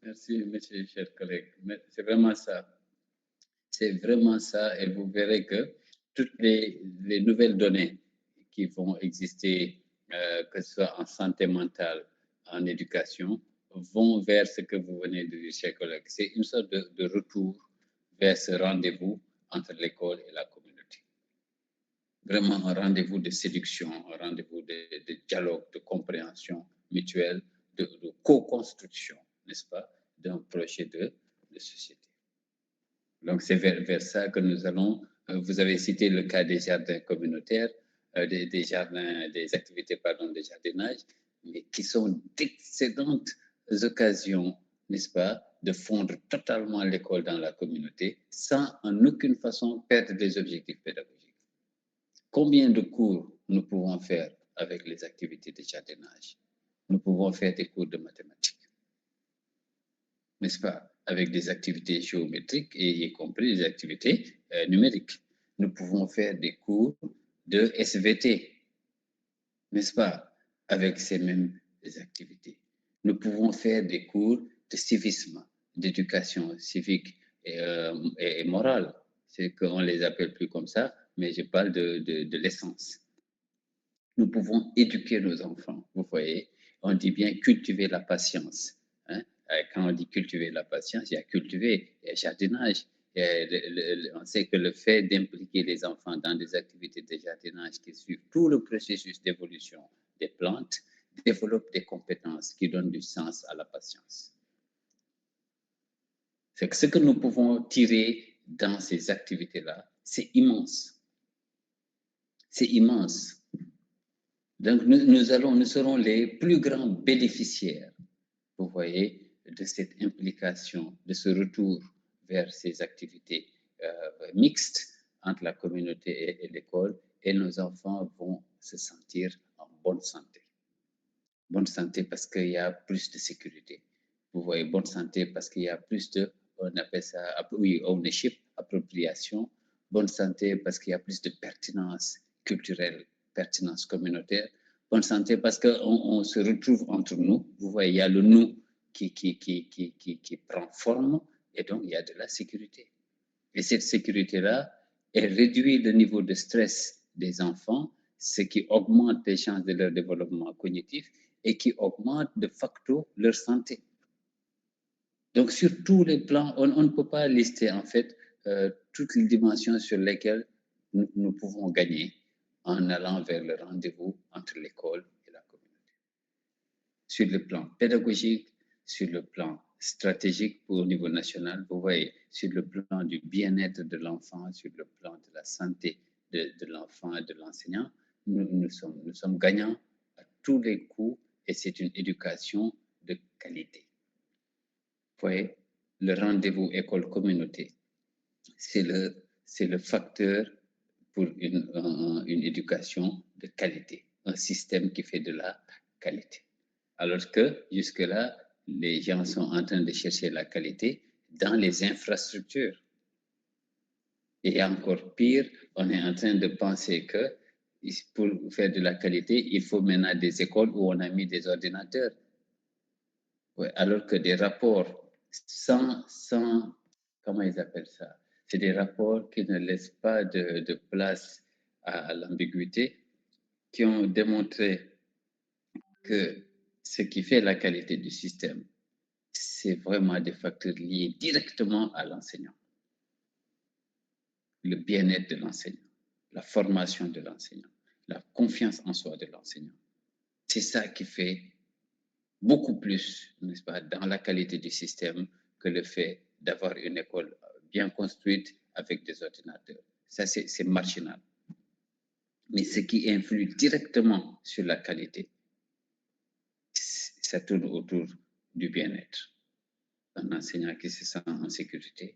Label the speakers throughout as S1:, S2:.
S1: Merci, mes chers collègues. C'est vraiment ça. C'est vraiment ça. Et vous verrez que toutes les nouvelles données qui vont exister, que ce soit en santé mentale, en éducation, vont vers ce que vous venez de dire, chers collègues. C'est une sorte de retour vers ce rendez-vous entre l'école et la communauté. Vraiment un rendez-vous de séduction, un rendez-vous de dialogue, de compréhension mutuelle, de co-construction, n'est-ce pas, d'un projet de société. Donc, c'est vers ça que nous allons. Vous avez cité le cas des jardins communautaires, des jardins, des activités, pardon, de jardinage, mais qui sont d'excellentes occasions, n'est-ce pas, de fondre totalement l'école dans la communauté sans en aucune façon perdre les objectifs pédagogiques. Combien de cours nous pouvons faire avec les activités de jardinage? Nous pouvons faire des cours de mathématiques, n'est-ce pas, avec des activités géométriques et y compris des activités numériques. Nous pouvons faire des cours de SVT, n'est-ce pas, avec ces mêmes activités. Nous pouvons faire des cours de civisme, d'éducation civique et morale. C'est qu'on les appelle plus comme ça, mais je parle de l'essence. Nous pouvons éduquer nos enfants, vous voyez. On dit bien cultiver la patience. Hein? Quand on dit cultiver la patience, il y a cultiver, il y a jardinage. On sait que le fait d'impliquer les enfants dans des activités de jardinage qui suivent tout le processus d'évolution des plantes développe des compétences qui donnent du sens à la patience. C'est que ce que nous pouvons tirer dans ces activités-là, c'est immense. C'est immense. Donc, nous serons les plus grands bénéficiaires, vous voyez, de cette implication, de ce retour vers ces activités mixtes entre la communauté et l'école, et nos enfants vont se sentir en bonne santé. Bonne santé parce qu'il y a plus de sécurité. Vous voyez, bonne santé parce qu'il y a plus de, on appelle ça, oui, ownership, appropriation. Bonne santé parce qu'il y a plus de pertinence culturelle, pertinence communautaire. Bonne santé parce qu'on se retrouve entre nous. Vous voyez, il y a le nous qui prend forme et donc il y a de la sécurité. Et cette sécurité-là, elle réduit le niveau de stress des enfants, ce qui augmente les chances de leur développement cognitif et qui augmente de facto leur santé. Donc, sur tous les plans, on ne peut pas lister en fait toutes les dimensions sur lesquelles nous pouvons gagner en allant vers le rendez-vous entre l'école et la communauté. Sur le plan pédagogique, sur le plan stratégique au niveau national, vous voyez, sur le plan du bien-être de l'enfant, sur le plan de la santé de l'enfant et de l'enseignant, nous sommes gagnants à tous les coups et c'est une éducation de qualité. Vous voyez, le rendez-vous école-communauté, c'est le facteur pour une éducation de qualité, un système qui fait de la qualité. Alors que jusque-là, les gens sont en train de chercher la qualité dans les infrastructures. Et encore pire, on est en train de penser que pour faire de la qualité, il faut maintenant des écoles où on a mis des ordinateurs. Ouais, alors que des rapports sans, comment ils appellent ça? C'est des rapports qui ne laissent pas de place à l'ambiguïté, qui ont démontré que ce qui fait la qualité du système, c'est vraiment des facteurs liés directement à l'enseignant. Le bien-être de l'enseignant, la formation de l'enseignant, la confiance en soi de l'enseignant. C'est ça qui fait beaucoup plus, n'est-ce pas, dans la qualité du système que le fait d'avoir une école bien construite avec des ordinateurs. Ça, c'est marginal. Mais ce qui influe directement sur la qualité, ça tourne autour du bien-être. Un enseignant qui se sent en sécurité,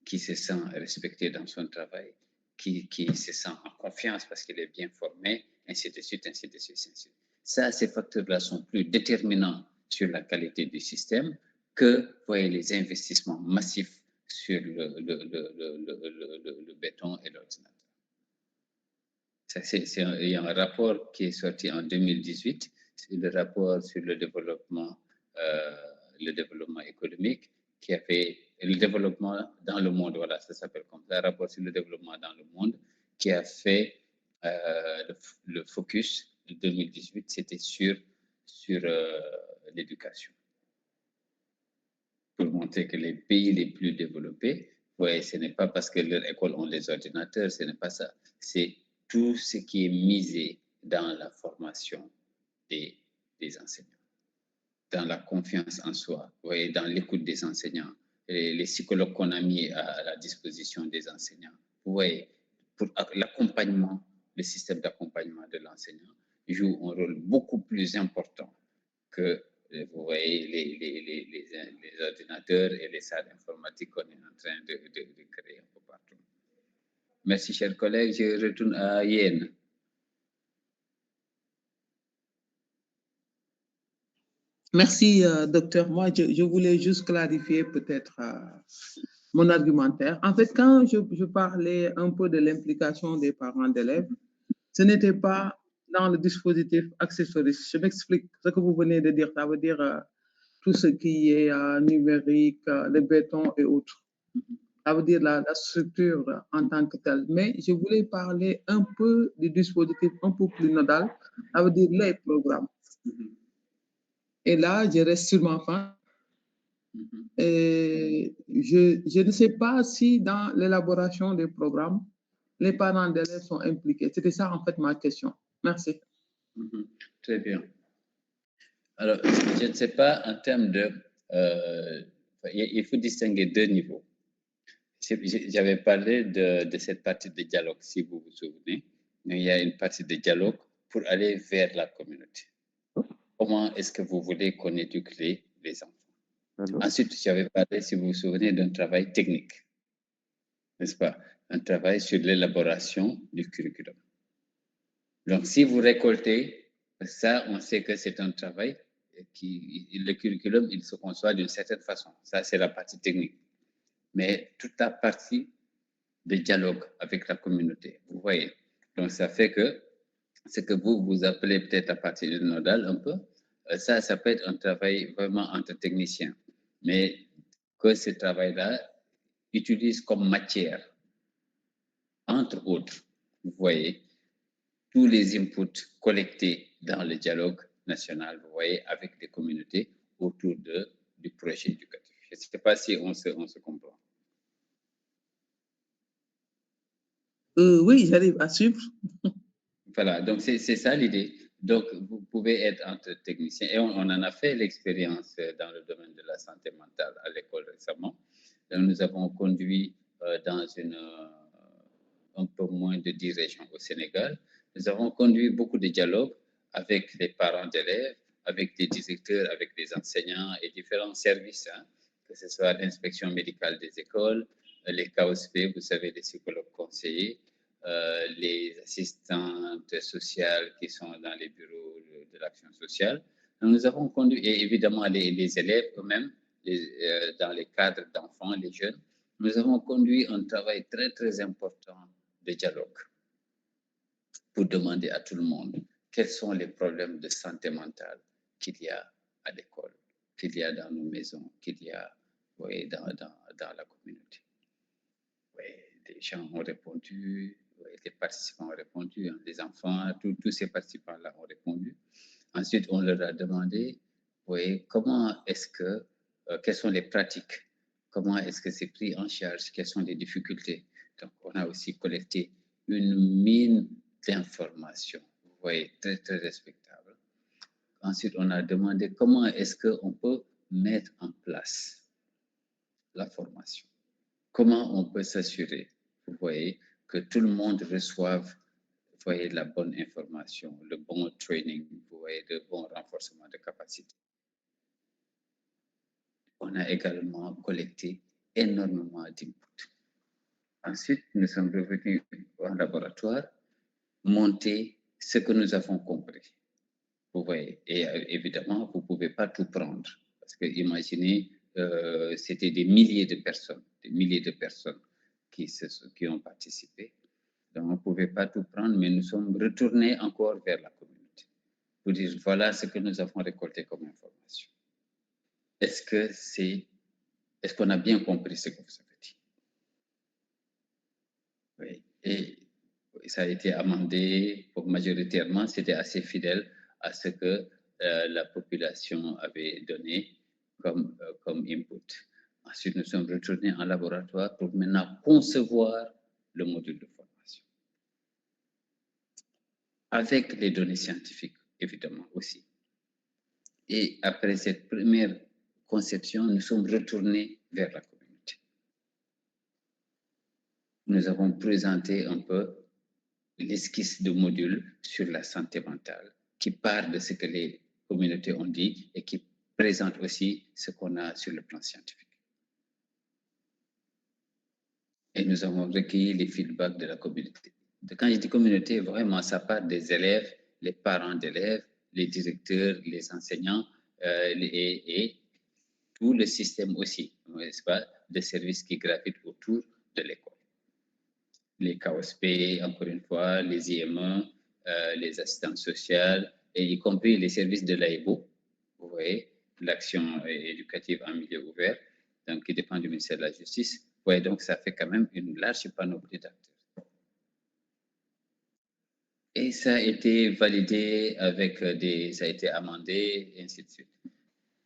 S1: qui se sent respecté dans son travail, qui se sent en confiance parce qu'il est bien formé, ainsi de suite, ainsi de suite, ainsi de suite. Ça, ces facteurs-là sont plus déterminants sur la qualité du système que, voyez, les investissements massifs sur le béton et l'ordinateur. Il y a un rapport qui est sorti en 2018, c'est le rapport sur le développement, le développement économique, qui a fait le développement dans le monde, voilà, ça s'appelle comme ça, rapport sur le développement dans le monde, qui a fait le focus de 2018, c'était sur l'éducation. Pour montrer que les pays les plus développés, ouais, ce n'est pas parce que leurs écoles ont des ordinateurs, ce n'est pas ça. C'est tout ce qui est misé dans la formation des enseignants, dans la confiance en soi, ouais, dans l'écoute des enseignants, et les psychologues qu'on a mis à la disposition des enseignants. Ouais, pour l'accompagnement, le système d'accompagnement de l'enseignant joue un rôle beaucoup plus important que vous voyez les ordinateurs et les salles informatiques qu'on est en train de créer un peu partout. Merci, chers collègues. Je retourne à Yen.
S2: Merci, docteur. Moi, je voulais juste clarifier peut-être mon argumentaire. En fait, quand je parlais un peu de l'implication des parents d'élèves, ce n'était pas dans le dispositif accessoiriste. Je m'explique ce que vous venez de dire. Ça veut dire tout ce qui est numérique, le béton et autres. Ça veut dire la structure en tant que telle. Mais je voulais parler un peu du dispositif un peu plus nodal. Ça veut dire les programmes. Et là, je reste sur ma fin. Et je ne sais pas si dans l'élaboration des programmes, les parents d'élèves sont impliqués. C'était ça, en fait, ma question. Merci.
S1: Très bien. Alors, je ne sais pas, en termes de... il faut distinguer deux niveaux. J'avais parlé de cette partie de dialogue, si vous vous souvenez. Il y a une partie de dialogue pour aller vers la communauté. Comment est-ce que vous voulez qu'on éduque les enfants? Ensuite, j'avais parlé, si vous vous souvenez, d'un travail technique, n'est-ce pas? Un travail sur l'élaboration du curriculum. Donc, si vous récoltez, ça, on sait que c'est un travail le curriculum, il se conçoit d'une certaine façon. Ça, c'est la partie technique. Mais toute la partie de dialogue avec la communauté, vous voyez. Donc, ça fait que ce que vous appelez peut-être à partir de nodal un peu, ça peut être un travail vraiment entre techniciens. Mais que ce travail-là utilise comme matière, entre autres, vous voyez, tous les inputs collectés dans le dialogue national, vous voyez, avec les communautés autour du projet éducatif. Je ne sais pas si on se comprend.
S2: Oui, j'arrive à suivre.
S1: Voilà, donc c'est ça l'idée. Donc, vous pouvez être entre techniciens. Et on en a fait l'expérience dans le domaine de la santé mentale à l'école récemment. Donc, nous avons conduit dans un peu moins de 10 régions au Sénégal. Nous avons conduit beaucoup de dialogues avec les parents d'élèves, avec des directeurs, avec des enseignants et différents services, hein, que ce soit l'inspection médicale des écoles, les KOSP, vous savez, les psychologues conseillers, les assistantes sociales qui sont dans les bureaux de l'action sociale. Donc, nous avons conduit, et évidemment les élèves eux-mêmes, dans les cadres d'enfants, les jeunes, nous avons conduit un travail très, très important de dialogue pour demander à tout le monde quels sont les problèmes de santé mentale qu'il y a à l'école, qu'il y a dans nos maisons, qu'il y a oui, dans la communauté. Oui, des gens ont répondu, oui, les participants ont répondu, hein, les enfants, tous ces participants-là ont répondu. Ensuite, on leur a demandé, oui, comment est-ce que, quelles sont les pratiques, comment est-ce que c'est pris en charge, quelles sont les difficultés. Donc, on a aussi collecté une mine d'informations, vous voyez, très, très respectable. Ensuite, on a demandé comment est-ce qu'on peut mettre en place la formation. Comment on peut s'assurer, vous voyez, que tout le monde reçoive, vous voyez, la bonne information, le bon training, vous voyez, le bon renforcement de capacité. On a également collecté énormément d'inputs. Ensuite, nous sommes revenus en laboratoire, monter ce que nous avons compris. Vous voyez, et évidemment, vous ne pouvez pas tout prendre. Parce que imaginez, c'était des milliers de personnes qui ont participé. Donc, on ne pouvait pas tout prendre, mais nous sommes retournés encore vers la communauté pour dire voilà ce que nous avons récolté comme information. est-ce qu'on a bien compris ce que vous avez dit? Oui. Et ça a été amendé majoritairement, c'était assez fidèle à ce que la population avait donné comme input. Ensuite, nous sommes retournés en laboratoire pour maintenant concevoir le module de formation. Avec les données scientifiques, évidemment, aussi. Et après cette première conception, nous sommes retournés vers la communauté. Nous avons présenté un peu l'esquisse de module sur la santé mentale, qui part de ce que les communautés ont dit et qui présente aussi ce qu'on a sur le plan scientifique. Et nous avons recueilli les feedbacks de la communauté. Quand je dis communauté, vraiment, ça part des élèves, les parents d'élèves, les directeurs, les enseignants et tout le système aussi, n'est-ce pas, de services qui gravitent autour de l'école. Les KOSP, encore une fois, les IME, les assistantes sociales, et y compris les services de l'AEBO, vous voyez, l'action éducative en milieu ouvert, donc qui dépend du ministère de la Justice. Vous voyez, donc ça fait quand même une large panoplie d'acteurs. Et ça a été validé avec ça a été amendé, et ainsi de suite.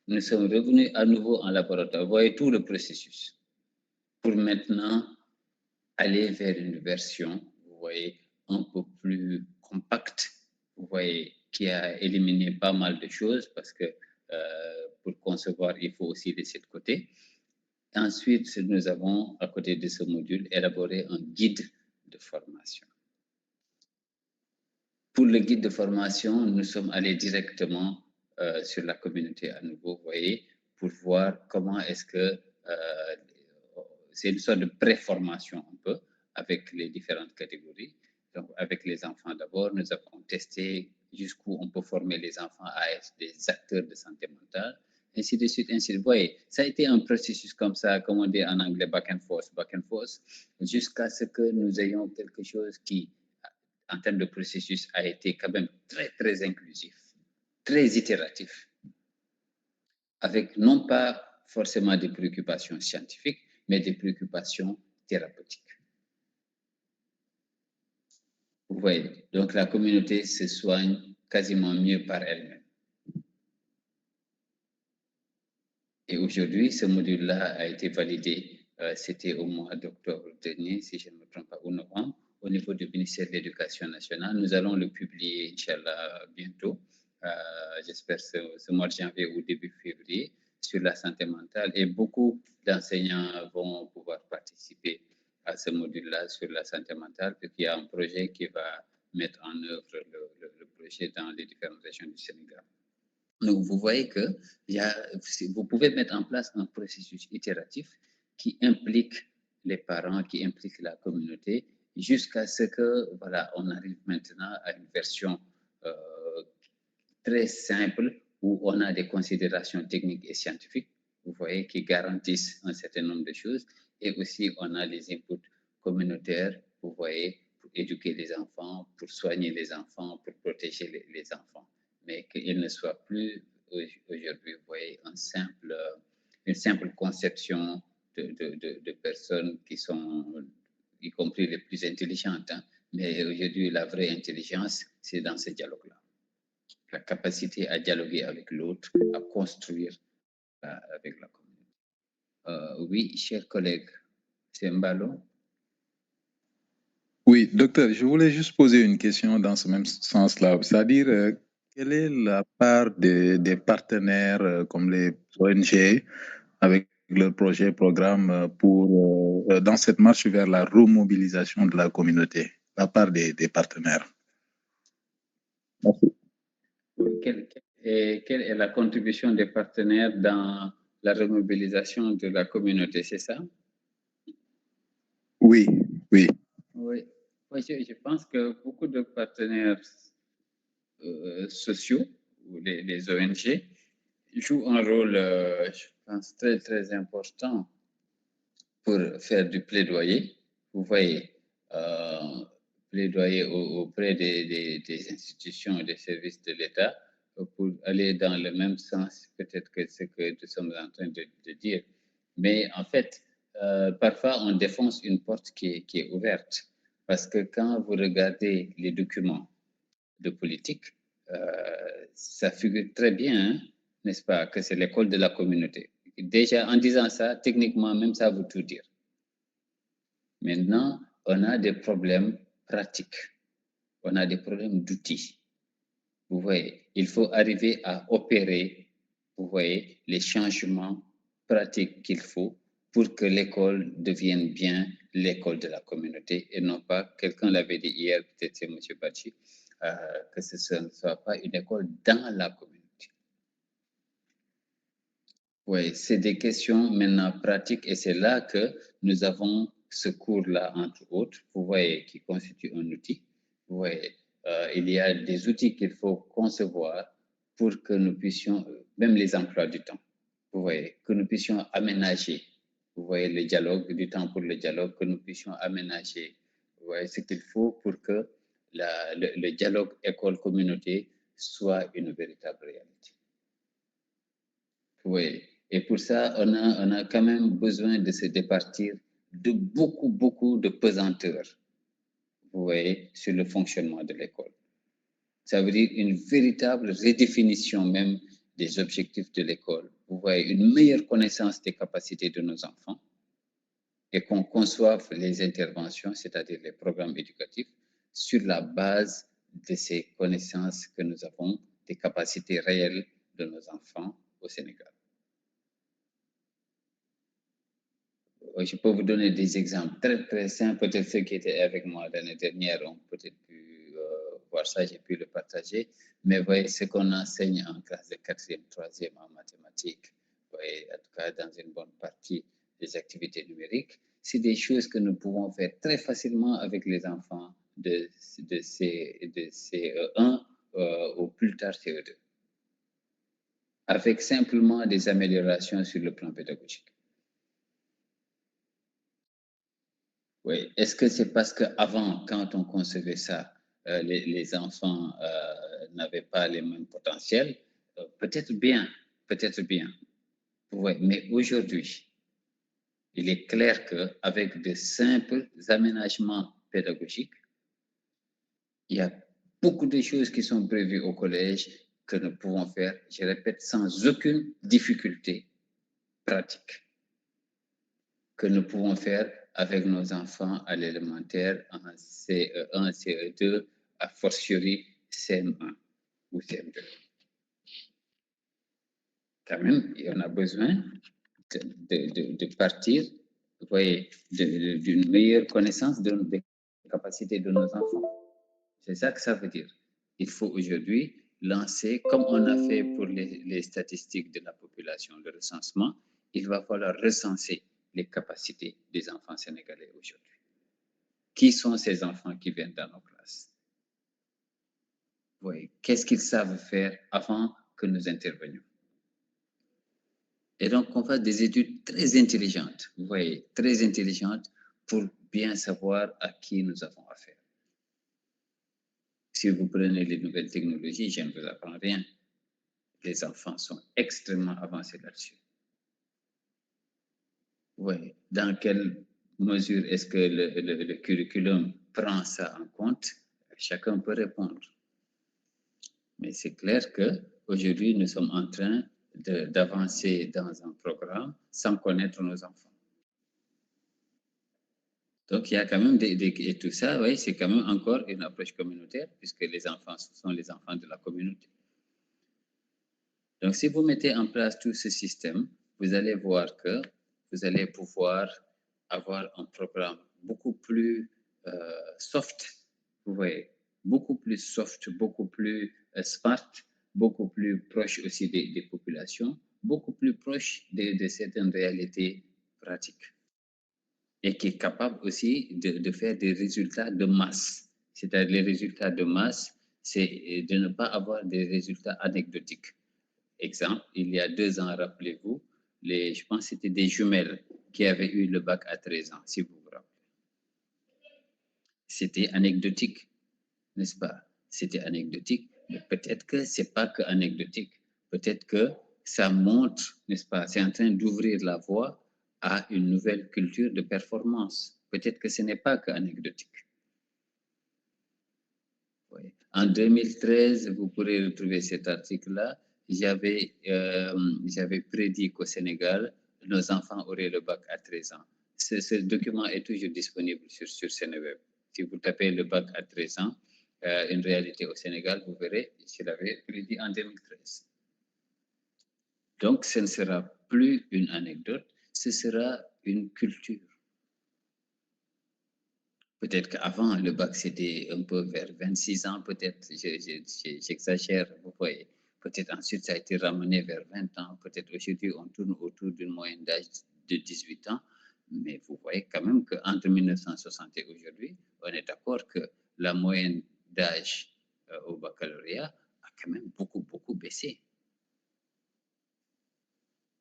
S1: Nous sommes revenus à nouveau en laboratoire. Vous voyez tout le processus pour maintenant aller vers une version, vous voyez, un peu plus compacte, vous voyez, qui a éliminé pas mal de choses parce que pour concevoir, il faut aussi laisser de côté. Ensuite, nous avons, à côté de ce module, élaboré un guide de formation. Pour le guide de formation, nous sommes allés directement sur la communauté à nouveau, vous voyez, pour voir comment est-ce que c'est une sorte de pré-formation un peu avec les différentes catégories. Donc, avec les enfants d'abord, nous avons testé jusqu'où on peut former les enfants à être des acteurs de santé mentale, ainsi de suite, ainsi de suite. Vous voyez, ça a été un processus comme ça, comme on dit en anglais, back and forth, jusqu'à ce que nous ayons quelque chose qui, en termes de processus, a été quand même très, très inclusif, très itératif, avec non pas forcément des préoccupations scientifiques, mais des préoccupations thérapeutiques. Vous voyez, donc la communauté se soigne quasiment mieux par elle-même. Et aujourd'hui, ce module-là a été validé, c'était au mois d'octobre dernier, si je ne me trompe pas, ou novembre, au niveau du ministère de l'Éducation nationale. Nous allons le publier, Inch'Allah, bientôt, j'espère ce mois de janvier ou début février, sur la santé mentale. Et beaucoup d'enseignants vont pouvoir participer à ce module-là sur la santé mentale, puisqu'il y a un projet qui va mettre en œuvre le projet dans les différentes régions du Sénégal. Donc, vous voyez que vous pouvez mettre en place un processus itératif qui implique les parents, qui implique la communauté, jusqu'à ce que, voilà, on arrive maintenant à une version très simple où on a des considérations techniques et scientifiques, vous voyez, qui garantissent un certain nombre de choses. Et aussi, on a les inputs communautaires, vous voyez, pour éduquer les enfants, pour soigner les enfants, pour protéger les enfants. Mais qu'il ne soit plus aujourd'hui, vous voyez, une simple conception de personnes qui sont, y compris les plus intelligentes. Hein. Mais aujourd'hui, la vraie intelligence, c'est dans ce dialogue-là. La capacité à dialoguer avec l'autre, à construire avec la communauté. Oui, chers collègues, c'est Mbalo.
S3: Oui, docteur, je voulais juste poser une question dans ce même sens-là, c'est-à-dire quelle est la part des partenaires comme les ONG avec leur projet, programme pour dans cette marche vers la remobilisation de la communauté, la part des partenaires? Merci.
S1: Quelle est la contribution des partenaires dans la remobilisation de la communauté, c'est ça?
S3: Oui, oui.
S1: Oui, je pense que beaucoup de partenaires sociaux, ou les ONG, jouent un rôle, je pense, très, très important pour faire du plaidoyer. Vous voyez, plaidoyer auprès des institutions et des services de l'État pour aller dans le même sens, peut-être que ce que nous sommes en train de dire. Mais en fait, parfois, on défonce une porte qui est ouverte. Parce que quand vous regardez les documents de politique, ça figure très bien, hein, n'est-ce pas, que c'est l'école de la communauté. Déjà, en disant ça, techniquement, même ça veut tout dire. Maintenant, on a des problèmes pratiques. On a des problèmes d'outils. Vous voyez, il faut arriver à opérer, vous voyez, les changements pratiques qu'il faut pour que l'école devienne bien l'école de la communauté et non pas, quelqu'un l'avait dit hier, peut-être c'est M. Bachi, que ce ne soit pas une école dans la communauté. Oui, c'est des questions maintenant pratiques et c'est là que nous avons ce cours-là, entre autres, vous voyez, qui constitue un outil. Vous voyez, il y a des outils qu'il faut concevoir pour que nous puissions, même les emplois du temps, vous voyez, que nous puissions aménager, vous voyez, le dialogue, du temps pour le dialogue, que nous puissions aménager, vous voyez, ce qu'il faut pour que le dialogue école-communauté soit une véritable réalité. Oui, et pour ça, on a quand même besoin de se départir de beaucoup de pesanteur, vous voyez, sur le fonctionnement de l'école. Ça veut dire une véritable redéfinition même des objectifs de l'école. Vous voyez, une meilleure connaissance des capacités de nos enfants et qu'on conçoive les interventions, c'est-à-dire les programmes éducatifs, sur la base de ces connaissances que nous avons, des capacités réelles de nos enfants au Sénégal. Je peux vous donner des exemples très simples. Peut-être ceux qui étaient avec moi l'année dernière ont peut-être pu voir ça, j'ai pu le partager. Mais voyez, ce qu'on enseigne en classe de 4e, 3e en mathématiques, voyez, en tout cas dans une bonne partie des activités numériques, c'est des choses que nous pouvons faire très facilement avec les enfants de CE1 au plus tard CE2, avec simplement des améliorations sur le plan pédagogique. Oui, est-ce que c'est parce qu'avant, quand on concevait ça, les enfants n'avaient pas les mêmes potentiels? Peut-être bien. Oui, mais aujourd'hui, il est clair qu'avec de simples aménagements pédagogiques, il y a beaucoup de choses qui sont prévues au collège que nous pouvons faire, je répète, sans aucune difficulté pratique, que nous pouvons faire avec nos enfants à l'élémentaire, en CE1, CE2, a fortiori CM1 ou CM2. Quand même, on a besoin de partir, vous voyez, d'une meilleure connaissance des capacités de nos enfants. C'est ça que ça veut dire. Il faut aujourd'hui lancer, comme on a fait pour les statistiques de la population, le recensement, il va falloir recenser les capacités des enfants sénégalais aujourd'hui. Qui sont ces enfants qui viennent dans nos classes? Oui, qu'est-ce qu'ils savent faire avant que nous intervenions? Et donc, on fait des études très intelligentes, vous voyez, très intelligentes pour bien savoir à qui nous avons affaire. Si vous prenez les nouvelles technologies, je ne vous apprends rien. Les enfants sont extrêmement avancés là-dessus. Oui, dans quelle mesure est-ce que le curriculum prend ça en compte? Chacun peut répondre. Mais c'est clair qu'aujourd'hui, nous sommes en train d'avancer dans un programme sans connaître nos enfants. Donc, il y a quand même et tout ça, oui, c'est quand même encore une approche communautaire, puisque les enfants, ce sont les enfants de la communauté. Donc, si vous mettez en place tout ce système, vous allez voir que vous allez pouvoir avoir un programme beaucoup plus soft, vous voyez, beaucoup plus soft, beaucoup plus smart, beaucoup plus proche aussi des populations, beaucoup plus proche de certaines réalités pratiques. Et qui est capable aussi de faire des résultats de masse. C'est-à-dire les résultats de masse, c'est de ne pas avoir des résultats anecdotiques. Exemple, il y a 2 ans, rappelez-vous, je pense que c'était des jumelles qui avaient eu le bac à 13 ans, si vous vous rappelez. C'était anecdotique, n'est-ce pas? C'était anecdotique Peut-être que ce n'est pas que anecdotique. Peut-être que ça montre, n'est-ce pas, c'est en train d'ouvrir la voie à une nouvelle culture de performance. Peut-être que ce n'est pas que anecdotique. Oui. En 2013, vous pourrez retrouver cet article-là. J'avais prédit qu'au Sénégal, nos enfants auraient le bac à 13 ans. Ce document est toujours disponible sur Sénéweb. Si vous tapez le bac à 13 ans, une réalité au Sénégal, vous verrez, je l'avais prédit en 2013. Donc, ce ne sera plus une anecdote, ce sera une culture. Peut-être qu'avant, le bac, c'était un peu vers 26 ans, peut-être, j'exagère, vous voyez. Peut-être ensuite, ça a été ramené vers 20 ans. Peut-être aujourd'hui, on tourne autour d'une moyenne d'âge de 18 ans. Mais vous voyez quand même qu'entre 1960 et aujourd'hui, on est d'accord que la moyenne d'âge au baccalauréat a quand même beaucoup baissé.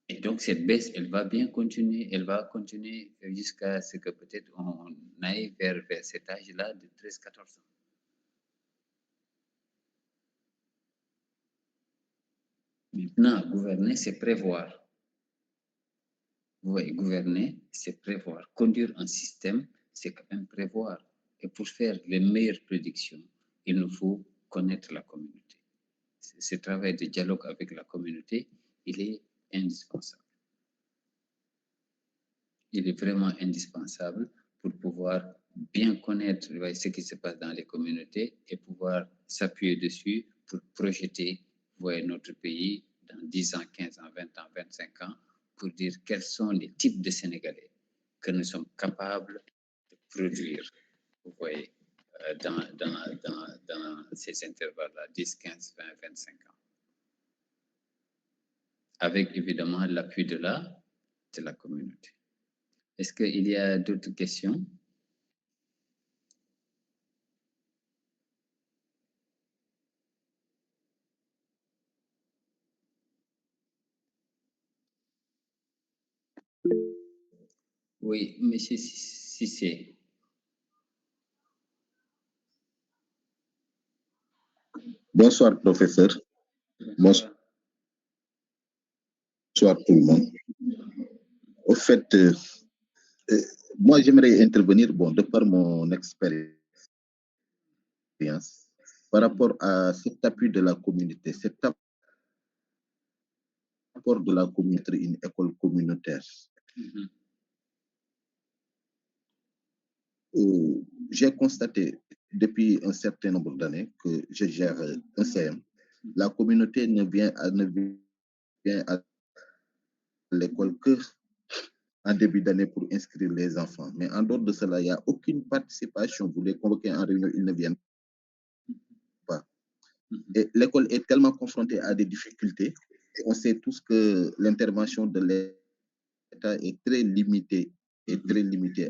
S1: Et donc, cette baisse, elle va bien continuer, elle va continuer jusqu'à ce que peut-être on aille vers cet âge-là de 13-14 ans. Maintenant, gouverner, c'est prévoir. Vous voyez, gouverner, c'est prévoir. Conduire un système, c'est quand même prévoir. Et pour faire les meilleures prédictions, il nous faut connaître la communauté. Ce travail de dialogue avec la communauté, il est indispensable. Il est vraiment indispensable pour pouvoir bien connaître ce qui se passe dans les communautés et pouvoir s'appuyer dessus pour projeter notre pays dans 10 ans, 15 ans, 20 ans, 25 ans, pour dire quels sont les types de Sénégalais que nous sommes capables de produire, vous voyez, dans ces intervalles-là, 10, 15, 20, 25 ans. Avec évidemment l'appui de la communauté. Est-ce qu'il y a d'autres questions? Oui, monsieur Cissé.
S4: Bonsoir, professeur. Bonsoir tout le monde. Au fait, moi, j'aimerais intervenir, de par mon expérience, par rapport à cet appui de la communauté, cet apport de la communauté, une école communautaire. J'ai constaté depuis un certain nombre d'années que je gère un CM. La communauté ne vient à l'école que en début d'année pour inscrire les enfants. Mais en dehors de cela, il n'y a aucune participation. Vous les convoquez en réunion, ils ne viennent pas. Et l'école est tellement confrontée à des difficultés. On sait tous que l'intervention de l'État est très limitée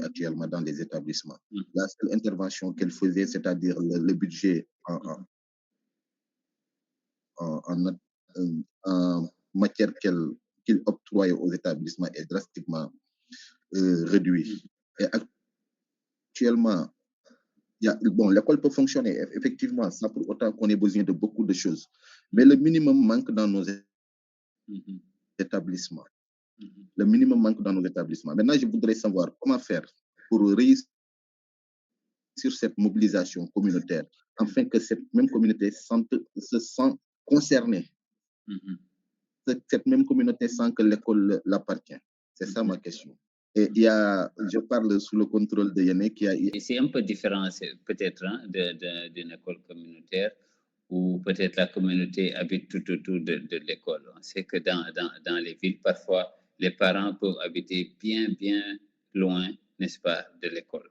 S4: actuellement dans les établissements. La seule intervention qu'elle faisait, c'est-à-dire le budget en matière qu'il octroie aux établissements est drastiquement réduit. Et actuellement, l'école peut fonctionner effectivement sans pour autant qu'on ait besoin de beaucoup de choses. Mais le minimum manque dans nos établissements. Le minimum manque dans nos établissements. Maintenant, je voudrais savoir comment faire pour réussir sur cette mobilisation communautaire, afin que cette même communauté se sente concernée. Cette même communauté sent que l'école l'appartient. C'est ça ma question. Et je parle sous le contrôle de Yannick.
S1: C'est un peu différent peut-être d'une école communautaire où peut-être la communauté habite tout autour de l'école. On sait que dans les villes, parfois, les parents peuvent habiter bien loin, n'est-ce pas, de l'école.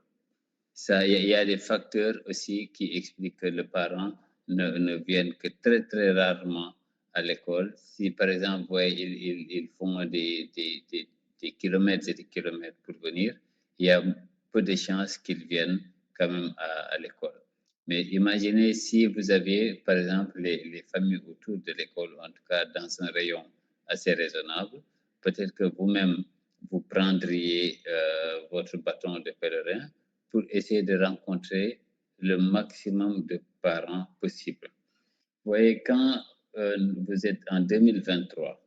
S1: Il y a des facteurs aussi qui expliquent que les parents ne viennent que très rarement à l'école. Si, par exemple, ils font des kilomètres et des kilomètres pour venir, il y a peu de chances qu'ils viennent quand même à l'école. Mais imaginez si vous aviez, par exemple, les familles autour de l'école, en tout cas dans un rayon assez raisonnable, peut-être que vous-même, vous prendriez votre bâton de pèlerin pour essayer de rencontrer le maximum de parents possible. voyez, quand vous êtes en 2023,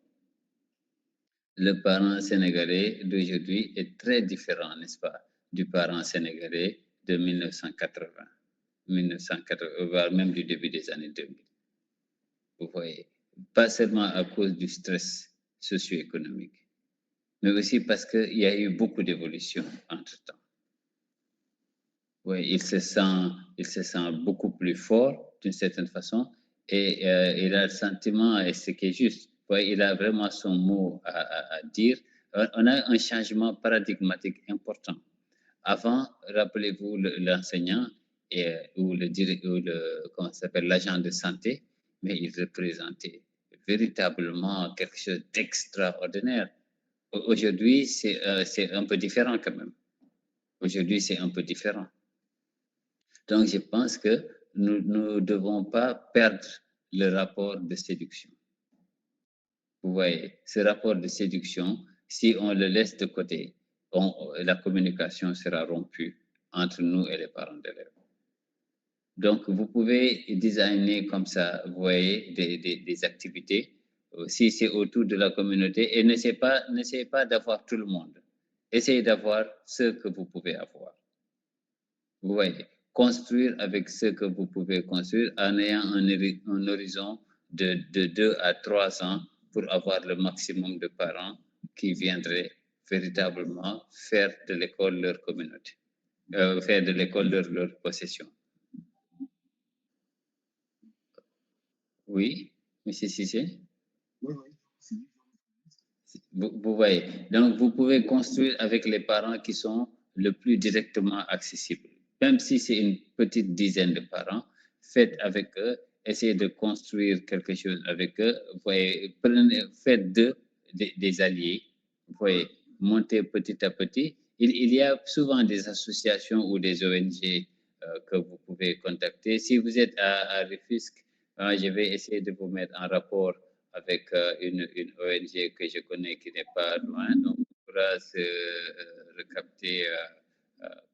S1: le parent sénégalais d'aujourd'hui est très différent, n'est-ce pas, du parent sénégalais de 1980, voire même du début des années 2000. Vous voyez, pas seulement à cause du stress socio-économique, mais aussi parce qu'il y a eu beaucoup d'évolution entre-temps. Oui, il se sent beaucoup plus fort d'une certaine façon et il a le sentiment, et ce qui est juste, ouais, il a vraiment son mot à dire. On a un changement paradigmatique important. Avant, rappelez-vous l'enseignant ou comment ça s'appelle, l'agent de santé, mais il représentait véritablement quelque chose d'extraordinaire. Aujourd'hui, c'est un peu différent quand même. Aujourd'hui, c'est un peu différent. Donc, je pense que nous ne devons pas perdre le rapport de séduction. Vous voyez, ce rapport de séduction, si on le laisse de côté, la communication sera rompue entre nous et les parents d'élèves. Donc, vous pouvez designer comme ça, vous voyez, des activités, si c'est autour de la communauté, et n'essayez pas d'avoir tout le monde. Essayez d'avoir ce que vous pouvez avoir. Vous voyez, construire avec ce que vous pouvez construire en ayant un horizon de 2 à 3 ans pour avoir le maximum de parents qui viendraient véritablement faire de l'école leur communauté, faire de l'école leur possession. Oui, monsieur Cissé?
S4: Oui.
S1: Vous voyez, donc vous pouvez construire avec les parents qui sont le plus directement accessibles. Même si c'est une petite dizaine de parents, faites avec eux, essayez de construire quelque chose avec eux. Vous voyez, faites des alliés. Vous voyez, montez petit à petit. Il y a souvent des associations ou des ONG que vous pouvez contacter. Si vous êtes à Rufisque, je vais essayer de vous mettre en rapport avec une ONG que je connais qui n'est pas loin. Donc, on pourra se recapter,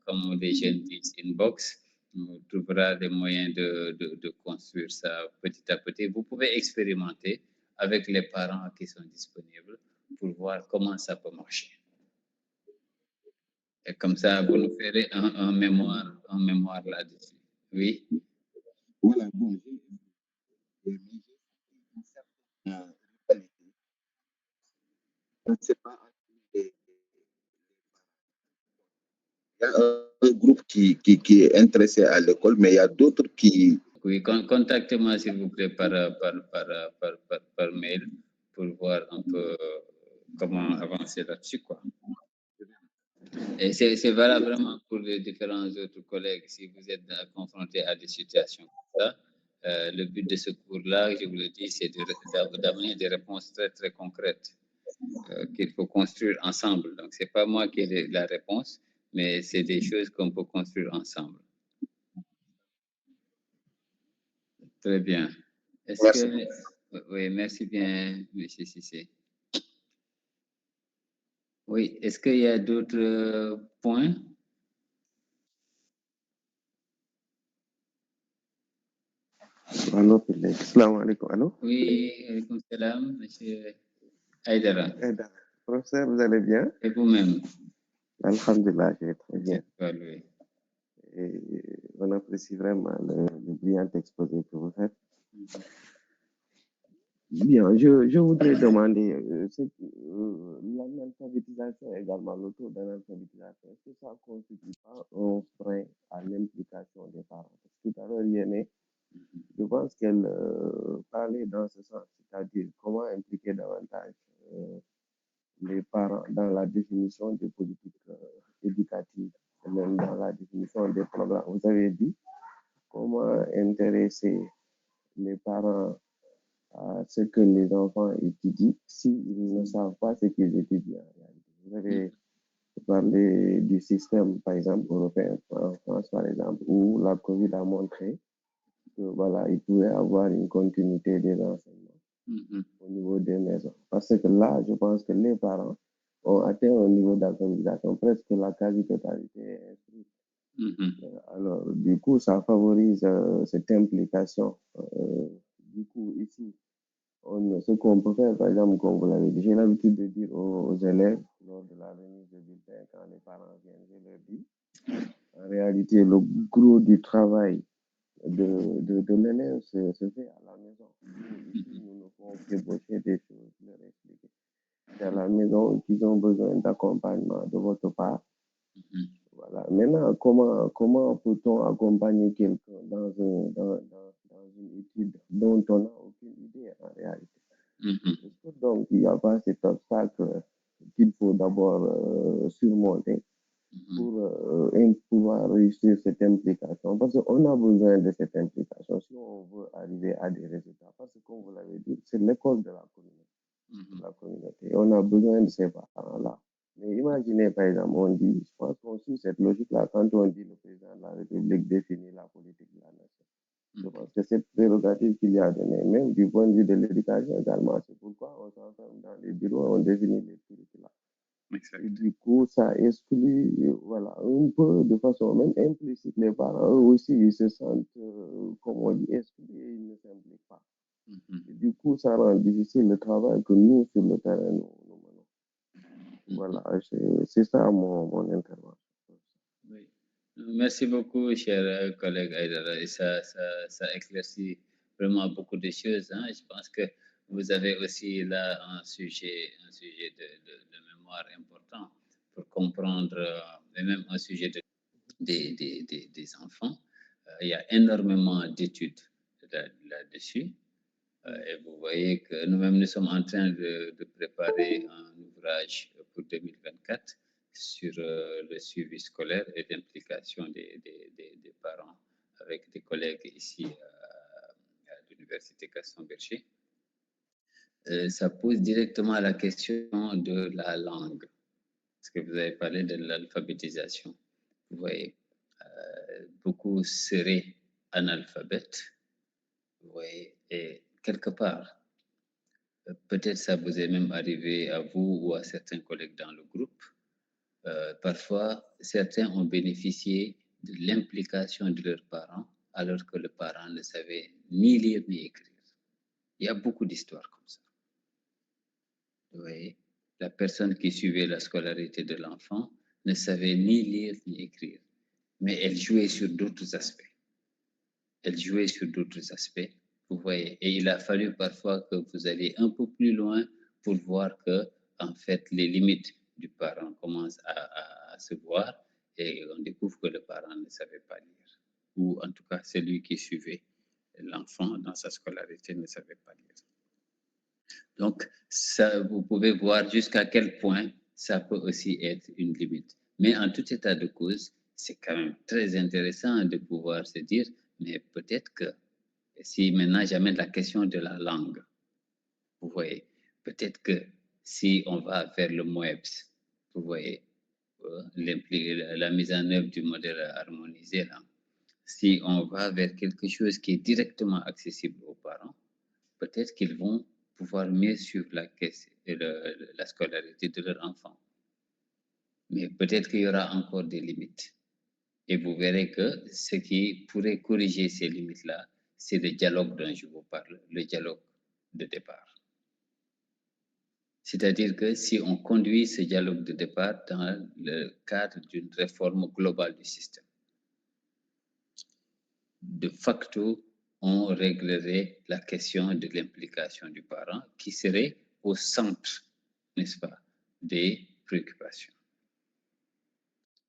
S1: comme les jeunes disent, inbox. On trouvera des moyens de construire ça petit à petit. Vous pouvez expérimenter avec les parents qui sont disponibles pour voir comment ça peut marcher. Et comme ça, vous nous ferez un mémoire là-dessus. Oui.
S4: Voilà, bon, je ne sais pas. Il y a un groupe qui est intéressé à l'école, mais il y a d'autres qui...
S1: Oui, contactez-moi s'il vous plaît par mail pour voir un peu comment avancer là-dessus, quoi. Et c'est valable vraiment pour les différents autres collègues. Si vous êtes confrontés à des situations comme ça, le but de ce cours-là, je vous le dis, c'est d'amener des réponses très, très concrètes qu'il faut construire ensemble. Donc, c'est pas moi qui ai la réponse, mais c'est des choses qu'on peut construire ensemble. Très bien.
S4: Merci.
S1: Oui, merci bien, M. Cissé. Oui, est-ce qu'il y a d'autres points?
S5: Allô, salam alaikum. Allô?
S1: Oui, alaikum salam, M. Aïdara.
S5: Professeur, vous allez bien?
S1: Et vous-même?
S5: Alhamdulillah, je vais très bien.
S1: Oui.
S5: Et on apprécie vraiment le brillant exposé que vous faites. Bien, je voudrais demander, l'analphabétisation également, le taux d'analphabétisation, est-ce que ça ne constitue pas un frein à l'implication des parents? Parce que tout à l'heure, Yanné, je pense qu'elle parlait dans ce sens, c'est-à-dire comment impliquer davantage les parents dans la définition des politiques éducatives, et même dans la définition des programmes. Vous avez dit comment intéresser les parents à ce que les enfants étudient s'ils ne savent pas ce qu'ils étudient en réalité. Vous avez parlé du système, par exemple, européen, en France, par exemple, où la COVID a montré que voilà, il pouvait avoir une continuité des enseignements au niveau des maisons. Parce que là, je pense que les parents ont atteint un niveau d'alphabétisation, presque la quasi-totalité est instruite. Alors, du coup, ça favorise cette implication Du coup, ici, ce qu'on peut faire, par exemple, comme vous l'avez dit, j'ai l'habitude de dire aux élèves, lors de la remise de bulletins, quand les parents viennent, je leur dis, en réalité, le gros du travail de l'élève se fait à la maison. Nous, ici, nous ne pouvons débaucher des choses, leur expliquer. C'est à la maison qu'ils ont besoin d'accompagnement de votre part. Voilà. Maintenant, comment peut-on accompagner quelqu'un dans une étude dont on n'a aucune idée en réalité? Donc, il n'y a pas cet obstacle qu'il faut d'abord surmonter pour pouvoir réussir cette implication. Parce qu'on a besoin de cette implication si on veut arriver à des résultats. Parce que, comme vous l'avez dit, c'est l'école de la communauté. On a besoin de ces parents-là. Mais imaginez, par exemple, on dit, je pense qu'on suit cette logique-là quand on dit le président de la République définit la politique de la nation. Je pense que cette prérogative qu'il y a donnée, même du point de vue de l'éducation également, c'est pourquoi on s'enferme dans les bureaux, on définit les curricula. Et du coup, ça exclut, voilà, un peu de façon même implicite les parents. Eux aussi, ils se sentent, comme on dit, exclus et ils ne s'impliquent pas. Et du coup, ça rend difficile le travail que nous, sur le terrain, nous menons. Voilà, c'est ça mon intervention.
S1: Oui. Merci beaucoup, cher collègue Aïdara. Et ça éclaircit vraiment beaucoup de choses. Hein. Je pense que vous avez aussi là un sujet de mémoire important pour comprendre, et même un sujet des enfants. Il y a énormément d'études là-dessus. Et vous voyez que nous-mêmes, nous sommes en train de préparer un ouvrage pour 2024 sur le suivi scolaire et l'implication des parents avec des collègues ici à l'Université Gaston Berger. Ça pose directement la question de la langue, parce que vous avez parlé de l'alphabétisation. Vous voyez, beaucoup seraient analphabètes, vous voyez, et quelque part, peut-être ça vous est même arrivé à vous ou à certains collègues dans le groupe. Parfois, certains ont bénéficié de l'implication de leurs parents alors que le parent ne savait ni lire ni écrire. Il y a beaucoup d'histoires comme ça. Vous voyez, la personne qui suivait la scolarité de l'enfant ne savait ni lire ni écrire, mais elle jouait sur d'autres aspects. Vous voyez, et il a fallu parfois que vous alliez un peu plus loin pour voir que, en fait, les limites du parent commencent à se voir et on découvre que le parent ne savait pas lire. Ou en tout cas, celui qui suivait l'enfant dans sa scolarité ne savait pas lire. Donc, ça, vous pouvez voir jusqu'à quel point ça peut aussi être une limite. Mais en tout état de cause, c'est quand même très intéressant de pouvoir se dire, mais peut-être que si maintenant j'amène la question de la langue, vous voyez, peut-être que si on va vers le MOEPS, vous voyez, la mise en œuvre du modèle harmonisé, là, si on va vers quelque chose qui est directement accessible aux parents, peut-être qu'ils vont pouvoir mieux suivre la scolarité de leur enfant. Mais peut-être qu'il y aura encore des limites. Et vous verrez que ce qui pourrait corriger ces limites-là, c'est le dialogue dont je vous parle, le dialogue de départ. C'est-à-dire que si on conduit ce dialogue de départ dans le cadre d'une réforme globale du système, de facto, on réglerait la question de l'implication du parent qui serait au centre, n'est-ce pas, des préoccupations.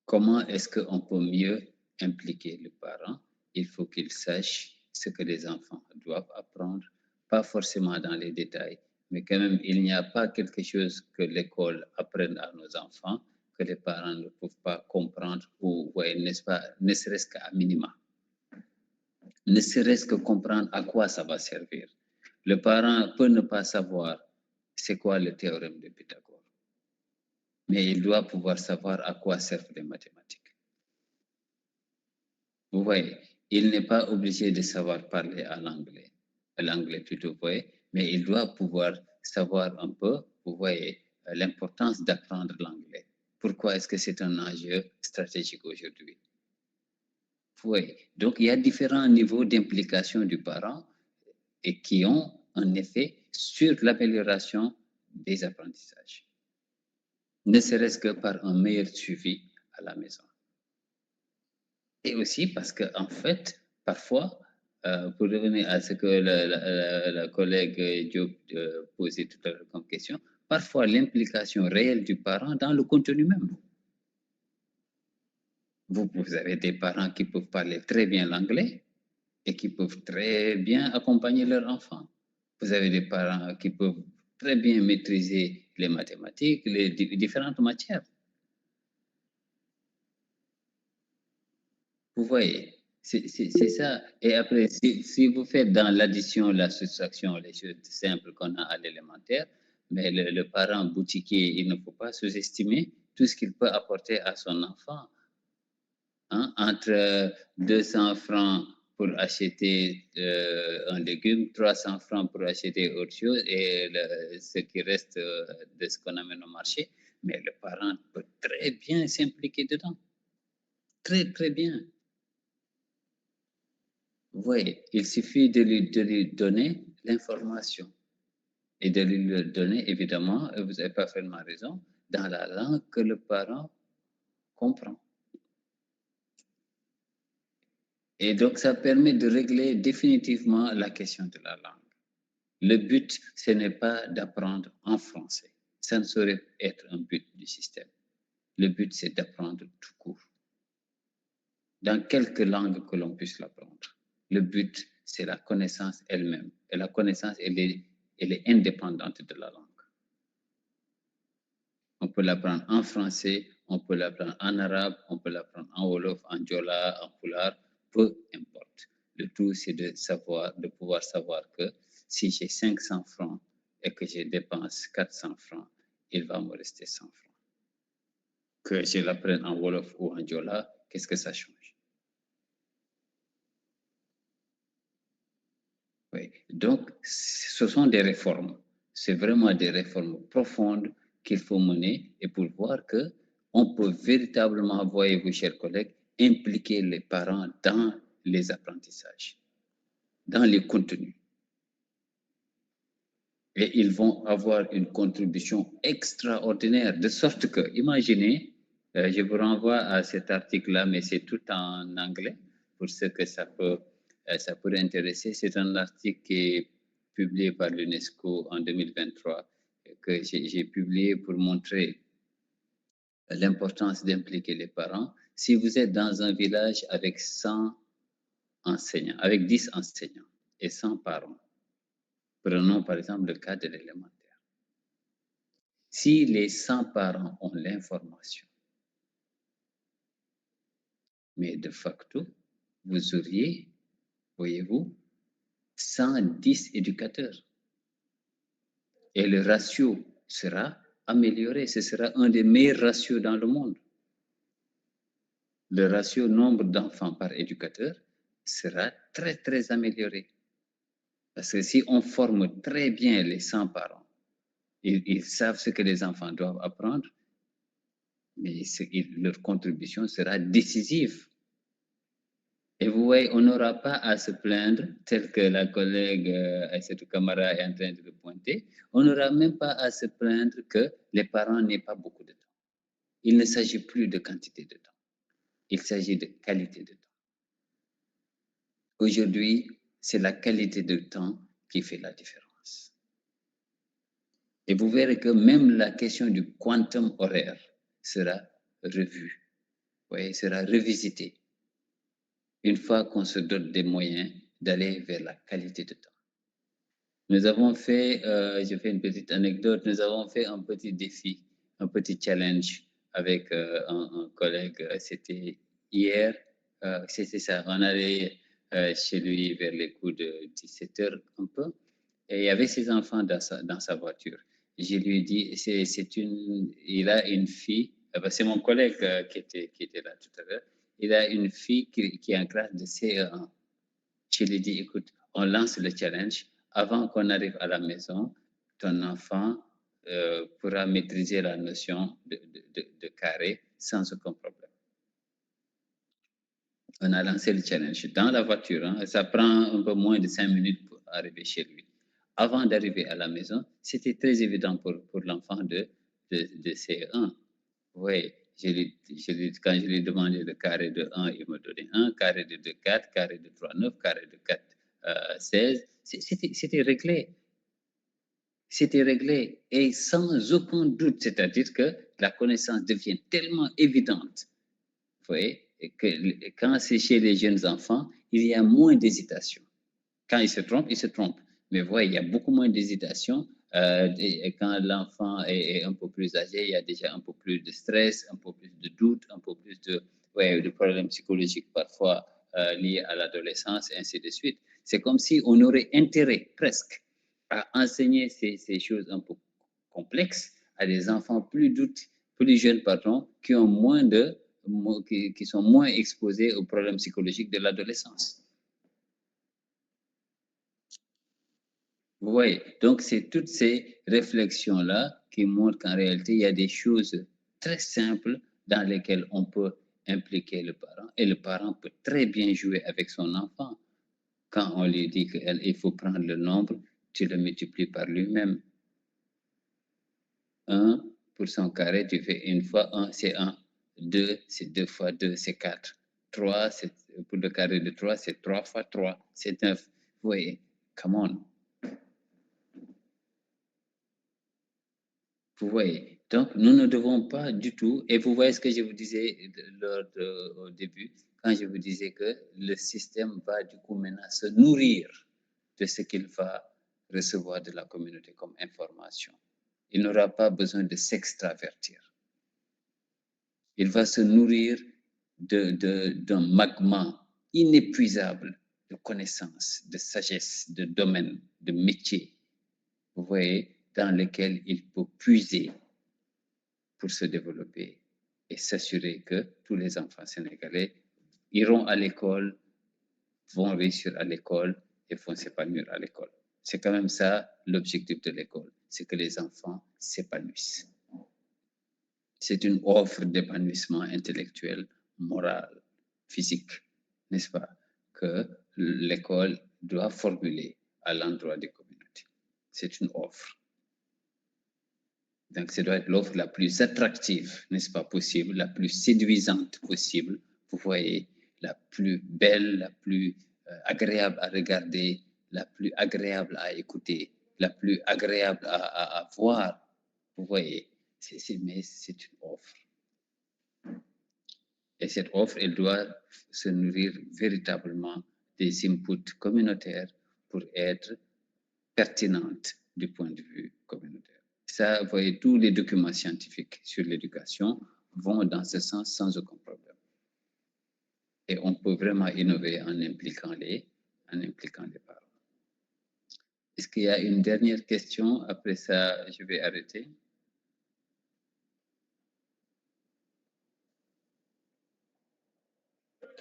S1: Comment est-ce qu'on peut mieux impliquer le parent? Il faut qu'il sache ce que les enfants doivent apprendre, pas forcément dans les détails, mais quand même, il n'y a pas quelque chose que l'école apprenne à nos enfants que les parents ne peuvent pas comprendre ou, ouais, n'est-ce pas, ne serait-ce qu'à minima. Ne serait-ce que comprendre à quoi ça va servir. Le parent peut ne pas savoir c'est quoi le théorème de Pythagore, mais il doit pouvoir savoir à quoi servent les mathématiques. Vous voyez, il n'est pas obligé de savoir parler à l'anglais plutôt, vous voyez, mais il doit pouvoir savoir un peu, vous voyez, l'importance d'apprendre l'anglais. Pourquoi est-ce que c'est un enjeu stratégique aujourd'hui? Vous voyez, donc il y a différents niveaux d'implication du parent et qui ont un effet sur l'amélioration des apprentissages, ne serait-ce que par un meilleur suivi à la maison. Et aussi parce que, en fait, parfois, pour revenir à ce que la collègue Diop posait tout à l'heure comme question, parfois l'implication réelle du parent dans le contenu même. Vous avez des parents qui peuvent parler très bien l'anglais et qui peuvent très bien accompagner leur enfant. Vous avez des parents qui peuvent très bien maîtriser les mathématiques, les différentes matières. Vous voyez, c'est ça. Et après, si vous faites dans l'addition, la soustraction, les choses simples qu'on a à l'élémentaire, mais le parent boutiquier, il ne faut pas sous-estimer tout ce qu'il peut apporter à son enfant. Hein, entre 200 francs pour acheter un légume, 300 francs pour acheter autre chose et ce qui reste de ce qu'on amène au marché. Mais le parent peut très bien s'impliquer dedans. Très, très bien. Vous voyez, il suffit de lui donner l'information et de lui donner, évidemment, vous avez parfaitement raison, dans la langue que le parent comprend. Et donc, ça permet de régler définitivement la question de la langue. Le but, ce n'est pas d'apprendre en français. Ça ne saurait être un but du système. Le but, c'est d'apprendre tout court. Dans quelque langue que l'on puisse l'apprendre. Le but, c'est la connaissance elle-même. Et la connaissance, elle est indépendante de la langue. On peut l'apprendre en français, on peut l'apprendre en arabe, on peut l'apprendre en wolof, en djola, en pulaar, peu importe. Le tout, c'est de pouvoir savoir que si j'ai 500 francs et que je dépense 400 francs, il va me rester 100 francs. Que je l'apprenne en wolof ou en djola, qu'est-ce que ça change? Oui. Donc, ce sont des réformes. C'est vraiment des réformes profondes qu'il faut mener et pour voir que on peut véritablement, voyez-vous, chers collègues, impliquer les parents dans les apprentissages, dans les contenus. Et ils vont avoir une contribution extraordinaire, de sorte que, imaginez, je vous renvoie à cet article-là, mais c'est tout en anglais, pour ce que ça pourrait intéresser. C'est un article qui est publié par l'UNESCO en 2023, que j'ai publié pour montrer l'importance d'impliquer les parents. Si vous êtes dans un village avec 100 enseignants, avec 10 enseignants et 100 parents, prenons par exemple le cas de l'élémentaire. Si les 100 parents ont l'information, mais de facto, vous auriez, voyez-vous, 110 éducateurs. Et le ratio sera amélioré. Ce sera un des meilleurs ratios dans le monde. Le ratio nombre d'enfants par éducateur sera très, très amélioré. Parce que si on forme très bien les 100 parents, ils savent ce que les enfants doivent apprendre, mais leur contribution sera décisive. Et vous voyez, on n'aura pas à se plaindre, tel que la collègue Aïssatou Kamara est en train de le pointer, on n'aura même pas à se plaindre que les parents n'aient pas beaucoup de temps. Il ne s'agit plus de quantité de temps, il s'agit de qualité de temps. Aujourd'hui, c'est la qualité de temps qui fait la différence. Et vous verrez que même la question du quantum horaire sera revue, sera revisitée une fois qu'on se donne des moyens d'aller vers la qualité de temps. Nous avons fait, je fais une petite anecdote, nous avons fait un petit défi, un petit challenge avec un collègue, c'était hier, c'était ça, on allait chez lui vers les coups de 17h un peu, et il y avait ses enfants dans sa voiture. Je lui ai dit, il a une fille, c'est mon collègue qui était là tout à l'heure, il a une fille qui est en classe de CE1. Je lui ai dit, écoute, on lance le challenge, avant qu'on arrive à la maison, ton enfant pourra maîtriser la notion de carré sans aucun problème. On a lancé le challenge dans la voiture, hein, ça prend un peu moins de 5 minutes arriver chez lui. Avant d'arriver à la maison, c'était très évident pour l'enfant de C1. Oui, quand je lui ai demandé le carré de 1, il me donnait 1, carré de 2, 4, carré de 3, 9, carré de 4, 16. C'était réglé. C'était réglé et sans aucun doute, c'est-à-dire que la connaissance devient tellement évidente. Vous voyez, et que quand c'est chez les jeunes enfants, il y a moins d'hésitation. Quand ils se trompent, ils se trompent. Mais vous voyez, il y a beaucoup moins d'hésitation. Et quand l'enfant est un peu plus âgé, il y a déjà un peu plus de stress, un peu plus de doute, un peu plus de problèmes psychologiques parfois liés à l'adolescence, et ainsi de suite. C'est comme si on aurait intérêt presque à enseigner ces choses un peu complexes à des enfants plus jeunes, qui ont qui sont moins exposés aux problèmes psychologiques de l'adolescence. Vous voyez, donc c'est toutes ces réflexions-là qui montrent qu'en réalité, il y a des choses très simples dans lesquelles on peut impliquer le parent et le parent peut très bien jouer avec son enfant. Quand on lui dit qu'il faut prendre le nombre, tu le multiplies par lui-même. 1 pour son carré, tu fais 1 fois 1, c'est 1. 2, c'est 2 fois 2, c'est 4. 3, pour le carré de 3, c'est 3 fois 3, c'est 9. Vous voyez, come on. Vous voyez, donc nous ne devons pas du tout, et vous voyez ce que je vous disais au début, quand je vous disais que le système va du coup maintenant se nourrir de ce qu'il va recevoir de la communauté comme information. Il n'aura pas besoin de s'extravertir. Il va se nourrir d'un magma inépuisable de connaissances, de sagesse, de domaines, de métiers, vous voyez, dans lesquels il peut puiser pour se développer et s'assurer que tous les enfants sénégalais iront à l'école, vont réussir à l'école et vont s'épanouir à l'école. C'est quand même ça l'objectif de l'école, c'est que les enfants s'épanouissent. C'est une offre d'épanouissement intellectuel, moral, physique, n'est-ce pas, que l'école doit formuler à l'endroit des communautés. C'est une offre. Donc, ça doit être l'offre la plus attractive, n'est-ce pas possible, la plus séduisante possible. Vous voyez, la plus belle, la plus agréable à regarder, la plus agréable à écouter, la plus agréable à voir. Vous voyez, mais c'est une offre. Et cette offre, elle doit se nourrir véritablement des inputs communautaires pour être pertinente du point de vue communautaire. Ça, vous voyez, tous les documents scientifiques sur l'éducation vont dans ce sens sans aucun problème. Et on peut vraiment innover en impliquant les parents. Est-ce qu'il y a une dernière question? Après ça, je vais arrêter.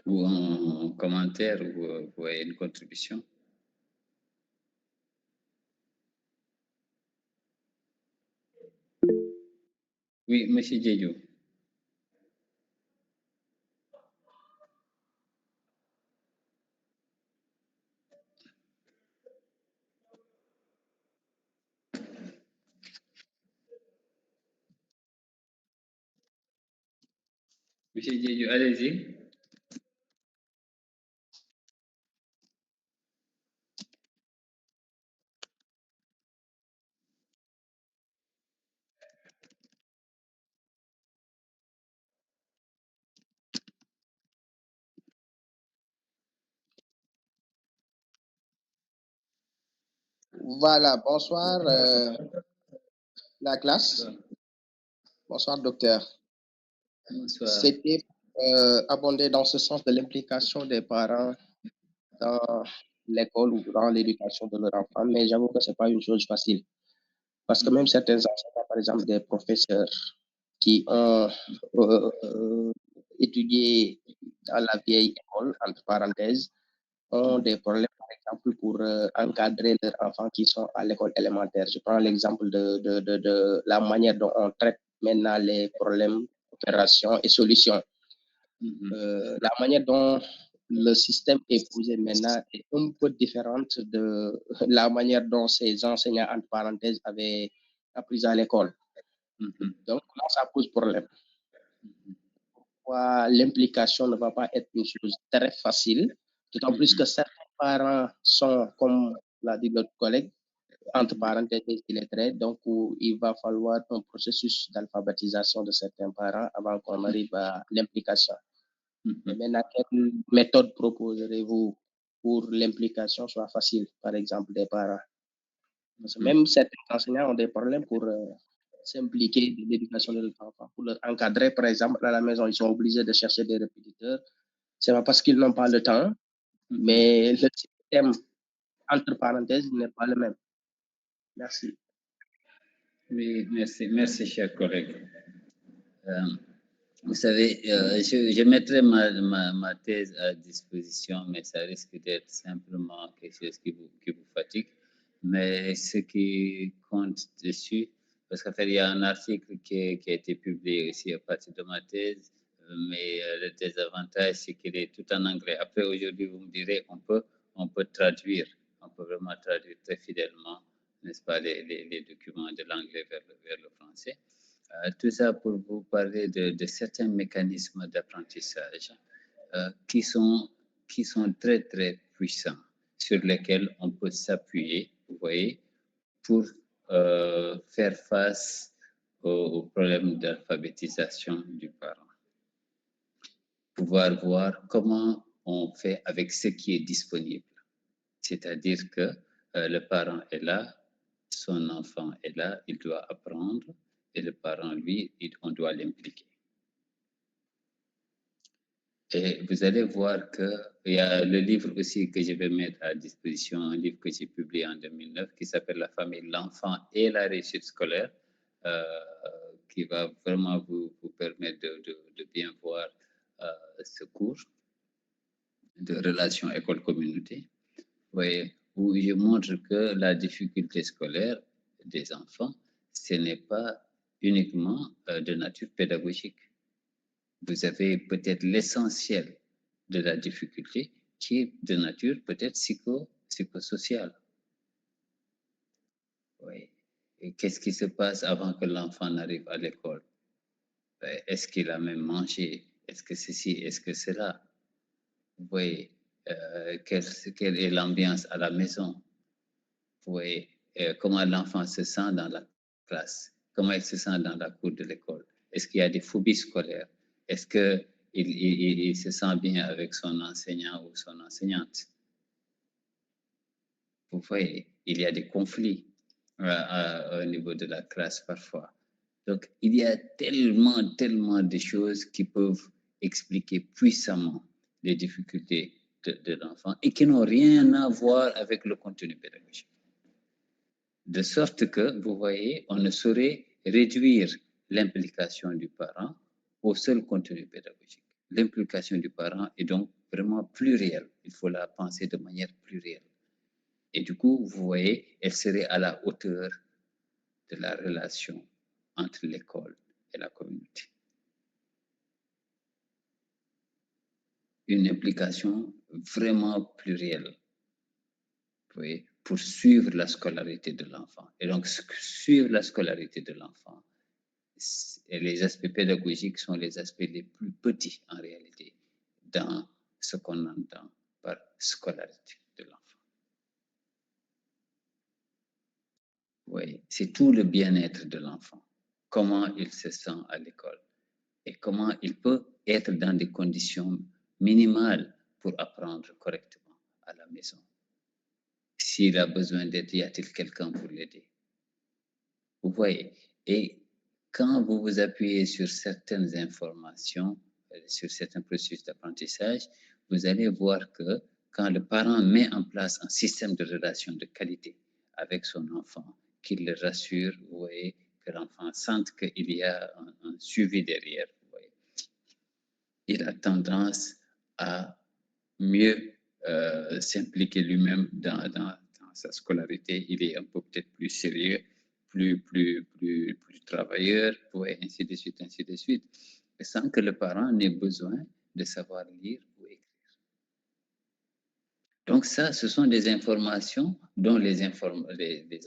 S1: Ou un commentaire ou une contribution? Oui, Monsieur Diédhiou. Monsieur Diédhiou, allez-y.
S6: Voilà, bonsoir la classe. Bonsoir docteur.
S1: Bonsoir.
S6: C'était abondé dans ce sens de l'implication des parents dans l'école ou dans l'éducation de leur enfant, mais j'avoue que ce n'est pas une chose facile. Parce que même certains enseignants, par exemple des professeurs qui ont étudié dans la vieille école, entre parenthèses, ont des problèmes, par exemple, pour encadrer leurs enfants qui sont à l'école élémentaire. Je prends l'exemple de la manière dont on traite maintenant les problèmes, opérations et solutions. La manière dont le système est posé maintenant est un peu différente de la manière dont ces enseignants, entre parenthèses, avaient appris à l'école. Donc là, ça pose problème. L'implication ne va pas être une chose très facile, d'autant plus que certains parents sont, comme l'a dit notre collègue, entre parenthèses illettrés, donc il va falloir un processus d'alphabétisation de certains parents avant qu'on arrive à l'implication. Et maintenant, quelle méthode proposerez-vous pour l'implication soit facile, par exemple, des parents? Parce que même certains enseignants ont des problèmes pour s'impliquer dans l'éducation de leurs enfants. Pour leur encadrer, par exemple, à la maison, ils sont obligés de chercher des répétiteurs. Ce n'est pas parce qu'ils n'ont pas le temps, mais le système, entre parenthèses, n'est pas le même. Merci.
S1: Oui, merci, cher collègue. Vous savez, je mettrai ma thèse à disposition, mais ça risque d'être simplement quelque chose qui vous fatigue. Mais ce qui compte dessus, parce qu'en fait, il y a un article qui a été publié aussi à partir de ma thèse, mais le désavantage, c'est qu'il est tout en anglais. Après, aujourd'hui, vous me direz, on peut traduire, on peut vraiment traduire très fidèlement, n'est-ce pas, les documents de l'anglais vers le français. Tout ça pour vous parler de certains mécanismes d'apprentissage qui sont très, très puissants, sur lesquels on peut s'appuyer, vous voyez, pour faire face au problème d'alphabétisation du parent. Pouvoir voir comment on fait avec ce qui est disponible. C'est-à-dire que le parent est là, son enfant est là, il doit apprendre, et le parent, lui, on doit l'impliquer. Et vous allez voir qu'il y a le livre aussi que je vais mettre à disposition, un livre que j'ai publié en 2009 qui s'appelle La famille, l'enfant et la réussite scolaire, qui va vraiment vous permettre de bien voir ce cours de relation école-communauté, où je montre que la difficulté scolaire des enfants, ce n'est pas uniquement de nature pédagogique. Vous avez peut-être l'essentiel de la difficulté qui est de nature peut-être psychosociale. Oui. Et qu'est-ce qui se passe avant que l'enfant n'arrive à l'école? Est-ce qu'il a même mangé? Est-ce que ceci? Est-ce que cela? Vous voyez, quelle est l'ambiance à la maison? Vous voyez, comment l'enfant se sent dans la classe? Comment il se sent dans la cour de l'école? Est-ce qu'il y a des phobies scolaires? Est-ce qu'il se sent bien avec son enseignant ou son enseignante? Vous voyez, il y a des conflits au niveau de la classe parfois. Donc, il y a tellement de choses qui peuvent expliquer puissamment les difficultés de l'enfant et qui n'ont rien à voir avec le contenu pédagogique. De sorte que, vous voyez, on ne saurait réduire l'implication du parent au seul contenu pédagogique. L'implication du parent est donc vraiment plurielle. Il faut la penser de manière plurielle. Et du coup, vous voyez, elle serait à la hauteur de la relation entre l'école et la communauté. Une implication vraiment plurielle, vous voyez, pour suivre la scolarité de l'enfant. Et donc, suivre la scolarité de l'enfant, et les aspects pédagogiques sont les aspects les plus petits en réalité dans ce qu'on entend par scolarité de l'enfant. Oui, c'est tout le bien-être de l'enfant, comment il se sent à l'école et comment il peut être dans des conditions minimales pour apprendre correctement à la maison. S'il a besoin d'aide, y a-t-il quelqu'un pour l'aider? Vous voyez, et quand vous vous appuyez sur certaines informations, sur certains processus d'apprentissage, vous allez voir que quand le parent met en place un système de relation de qualité avec son enfant, qu'il le rassure, vous voyez, que l'enfant sente qu'il y a un suivi derrière, vous voyez, il a tendance à mieux s'impliquer lui-même dans sa scolarité. Il est un peu peut-être plus sérieux, plus travailleur, et ainsi de suite, et sans que le parent n'ait besoin de savoir lire ou écrire. Donc ça, ce sont des informations dont les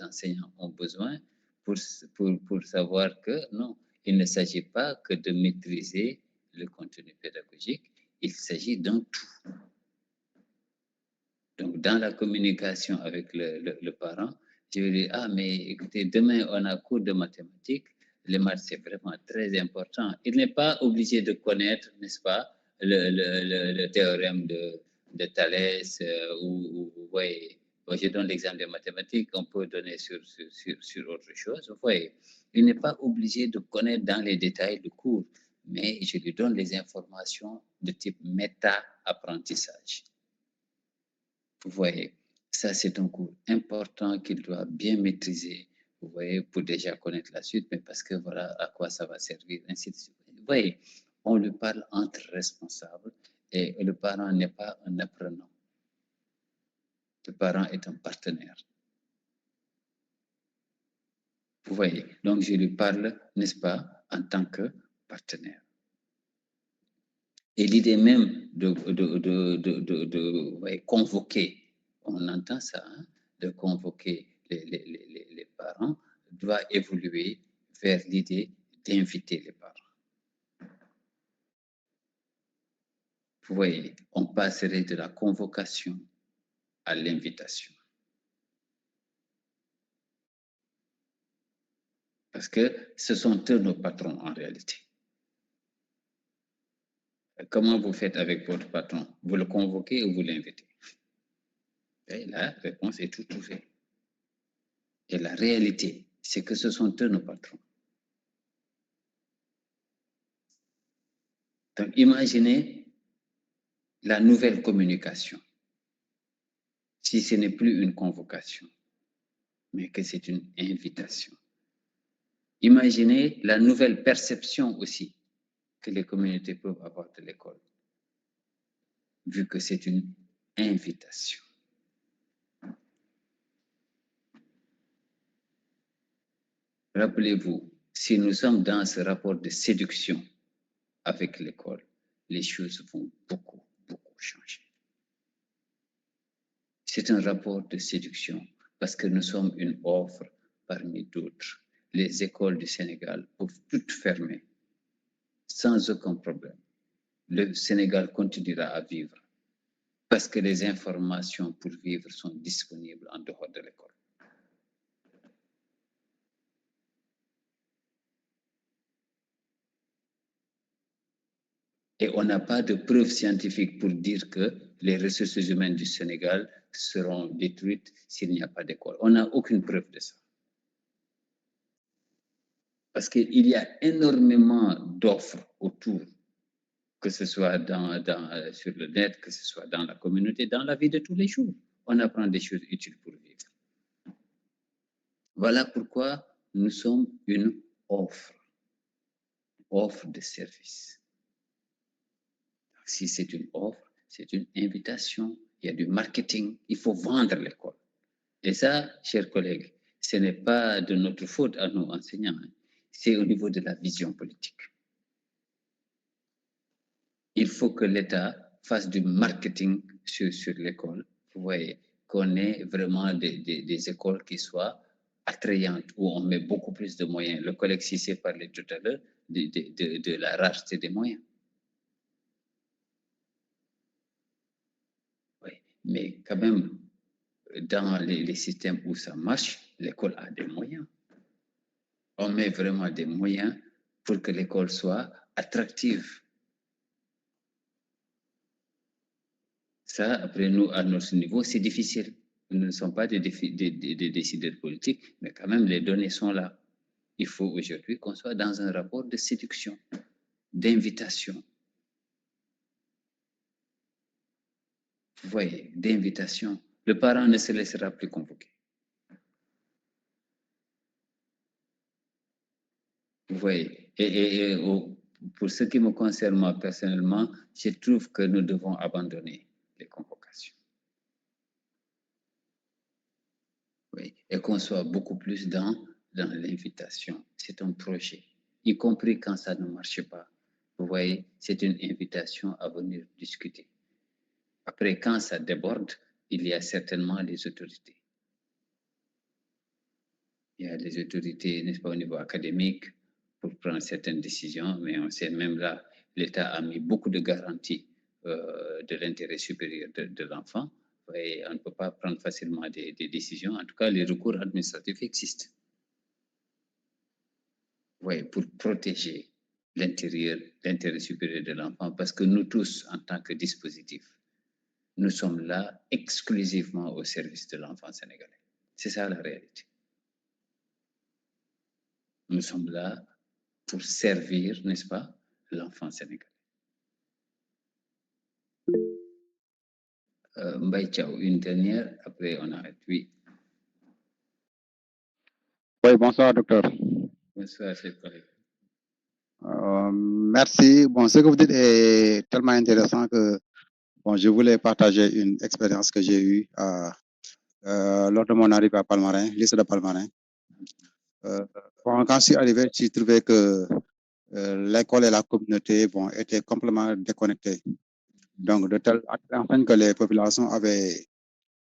S1: enseignants ont besoin pour savoir que non, il ne s'agit pas que de maîtriser le contenu pédagogique, il s'agit d'un tout. Donc, dans la communication avec le parent, je lui dis, ah, mais écoutez, demain, on a cours de mathématiques. Les maths, c'est vraiment très important. Il n'est pas obligé de connaître, n'est-ce pas, le théorème de Thalès ou vous voyez, je donne l'exemple des mathématiques, on peut donner sur autre chose. Vous voyez, il n'est pas obligé de connaître dans les détails le cours, mais je lui donne les informations de type méta-apprentissage. Vous voyez, ça c'est un cours important qu'il doit bien maîtriser, vous voyez, pour déjà connaître la suite, mais parce que voilà à quoi ça va servir, ainsi de suite. Vous voyez, on lui parle entre responsables et le parent n'est pas un apprenant. Le parent est un partenaire. Vous voyez, donc je lui parle, n'est-ce pas, en tant que partenaire. Et l'idée même de convoquer, on entend ça, hein, de convoquer les parents, doit évoluer vers l'idée d'inviter les parents. Vous voyez, on passerait de la convocation à l'invitation. Parce que ce sont eux nos patrons en réalité. Comment vous faites avec votre patron? Vous le convoquez ou vous l'invitez? Et la réponse est tout trouvée. Et la réalité, c'est que ce sont eux nos patrons. Donc, imaginez la nouvelle communication. Si ce n'est plus une convocation, mais que c'est une invitation. Imaginez la nouvelle perception aussi que les communautés peuvent avoir de l'école, vu que c'est une invitation. Rappelez-vous, si nous sommes dans ce rapport de séduction avec l'école, les choses vont beaucoup changer. C'est un rapport de séduction parce que nous sommes une offre parmi d'autres. Les écoles du Sénégal peuvent toutes fermer sans aucun problème. Le Sénégal continuera à vivre parce que les informations pour vivre sont disponibles en dehors de l'école. Et on n'a pas de preuves scientifiques pour dire que les ressources humaines du Sénégal seront détruites s'il n'y a pas d'école. On n'a aucune preuve de ça. Parce qu'il y a énormément d'offres autour, que ce soit sur le net, que ce soit dans la communauté, dans la vie de tous les jours. On apprend des choses utiles pour vivre. Voilà pourquoi nous sommes une offre de service. Si c'est une offre, c'est une invitation, il y a du marketing, il faut vendre l'école. Et ça, chers collègues, ce n'est pas de notre faute à nos enseignants, c'est au niveau de la vision politique. Il faut que l'État fasse du marketing sur l'école. Vous voyez, qu'on ait vraiment des écoles qui soient attrayantes, où on met beaucoup plus de moyens. Le collègue Cissé parlait tout à l'heure de la rareté des moyens. Oui, mais quand même, dans les systèmes où ça marche, l'école a des moyens. On met vraiment des moyens pour que l'école soit attractive. Ça, après nous, à notre niveau, c'est difficile. Nous ne sommes pas des décideurs politiques, mais quand même, les données sont là. Il faut aujourd'hui qu'on soit dans un rapport de séduction, d'invitation. Vous voyez, d'invitation. Le parent ne se laissera plus convoquer. Vous voyez, et pour ce qui me concerne moi personnellement, je trouve que nous devons abandonner les convocations. Oui, et qu'on soit beaucoup plus dans l'invitation. C'est un projet, y compris quand ça ne marche pas. Vous voyez, c'est une invitation à venir discuter. Après, quand ça déborde, il y a certainement les autorités. Il y a les autorités, n'est-ce pas, au niveau académique pour prendre certaines décisions, mais on sait même là, l'État a mis beaucoup de garanties de l'intérêt supérieur de l'enfant et on ne peut pas prendre facilement des décisions. En tout cas, les recours administratifs existent. Oui, pour protéger l'intérêt supérieur de l'enfant, parce que nous tous, en tant que dispositif, nous sommes là exclusivement au service de l'enfant sénégalais. C'est ça la réalité. Nous sommes là pour servir, n'est-ce pas, l'enfant sénégalais. Mbaye Thiaw, une dernière, après on arrête. Oui.
S7: Oui, bonsoir, docteur.
S1: Bonsoir, chers collègues.
S7: Merci. Bon, ce que vous dites est tellement intéressant que bon, je voulais partager une expérience que j'ai eue lors de mon arrivée à Palmarin, lycée de Palmarin. Bon, quand je suis arrivé, j'ai trouvé que l'école et la communauté bon, étaient complètement déconnectés. Donc, de telle afin que les populations avaient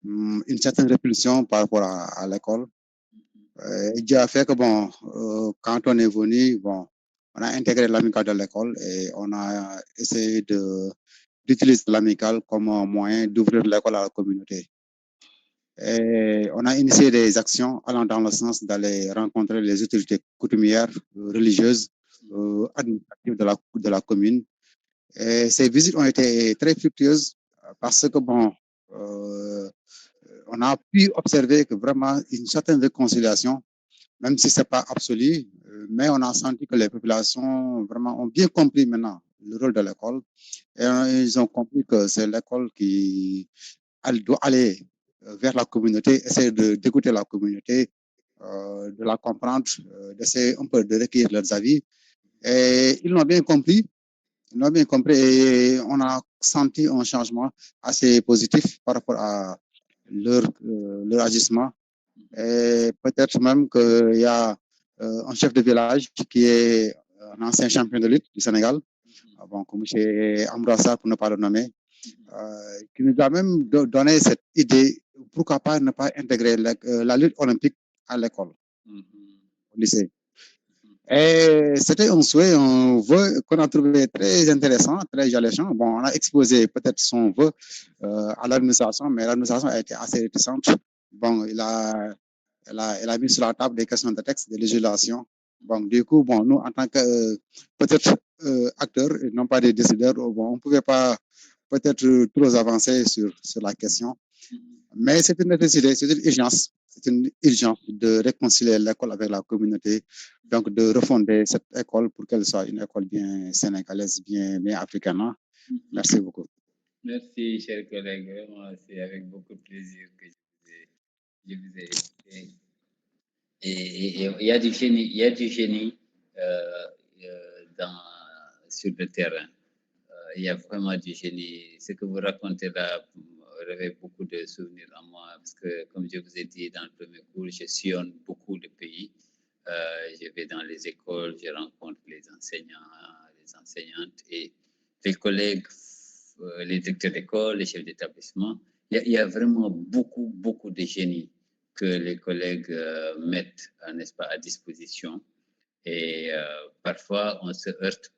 S7: une certaine répulsion par rapport à l'école. Dieu a fait que, bon, quand on est venu, bon, on a intégré l'amicale de l'école et on a essayé d'utiliser l'amicale comme un moyen d'ouvrir l'école à la communauté. Et on a initié des actions allant dans le sens d'aller rencontrer les autorités coutumières, religieuses, administratives de la commune. Et ces visites ont été très fructueuses parce que, bon, on a pu observer que vraiment une certaine réconciliation, même si ce n'est pas absolu, mais on a senti que les populations vraiment ont bien compris maintenant le rôle de l'école. Et ils ont compris que c'est l'école qui doit aller vers la communauté, essayer d'écouter la communauté, de la comprendre, d'essayer un peu de recueillir leurs avis. Et ils l'ont bien compris. Ils l'ont bien compris et on a senti un changement assez positif par rapport à leur agissement. Et peut-être même qu'il y a un chef de village qui est un ancien champion de lutte du Sénégal, bon, comme M. Ambrassa, pour ne pas le nommer, qui nous a même donné cette idée, pourquoi pas ne pas intégrer la lutte olympique à l'école, au lycée. Et c'était un souhait, un vœu qu'on a trouvé très intéressant, très alléchant. Bon, on a exposé peut-être son vœu à l'administration, mais l'administration a été assez réticente. Bon, elle a mis sur la table des questions de texte, de législation. Bon, du coup, bon, nous, en tant que peut-être acteurs, et non pas des décideurs, bon, on ne pouvait pas peut-être trop avancer sur la question. Mais c'est une nécessité, c'est une urgence. C'est une urgence de réconcilier l'école avec la communauté, donc de refonder cette école pour qu'elle soit une école bien sénégalaise, bien africaine. Merci beaucoup.
S1: Merci, chers collègues. Vraiment, c'est avec beaucoup de plaisir que je vous ai écouté. Et il y a du génie, sur le terrain. Il y a vraiment du génie. Ce que vous racontez là réveille beaucoup de souvenirs en moi, parce que, comme je vous ai dit dans le premier cours, je sillonne beaucoup de pays. Je vais dans les écoles, je rencontre les enseignants, les enseignantes et les collègues, les directeurs d'école, les chefs d'établissement. Il y a vraiment beaucoup de génie que les collègues mettent, n'est-ce pas, à disposition. Et parfois, on se heurte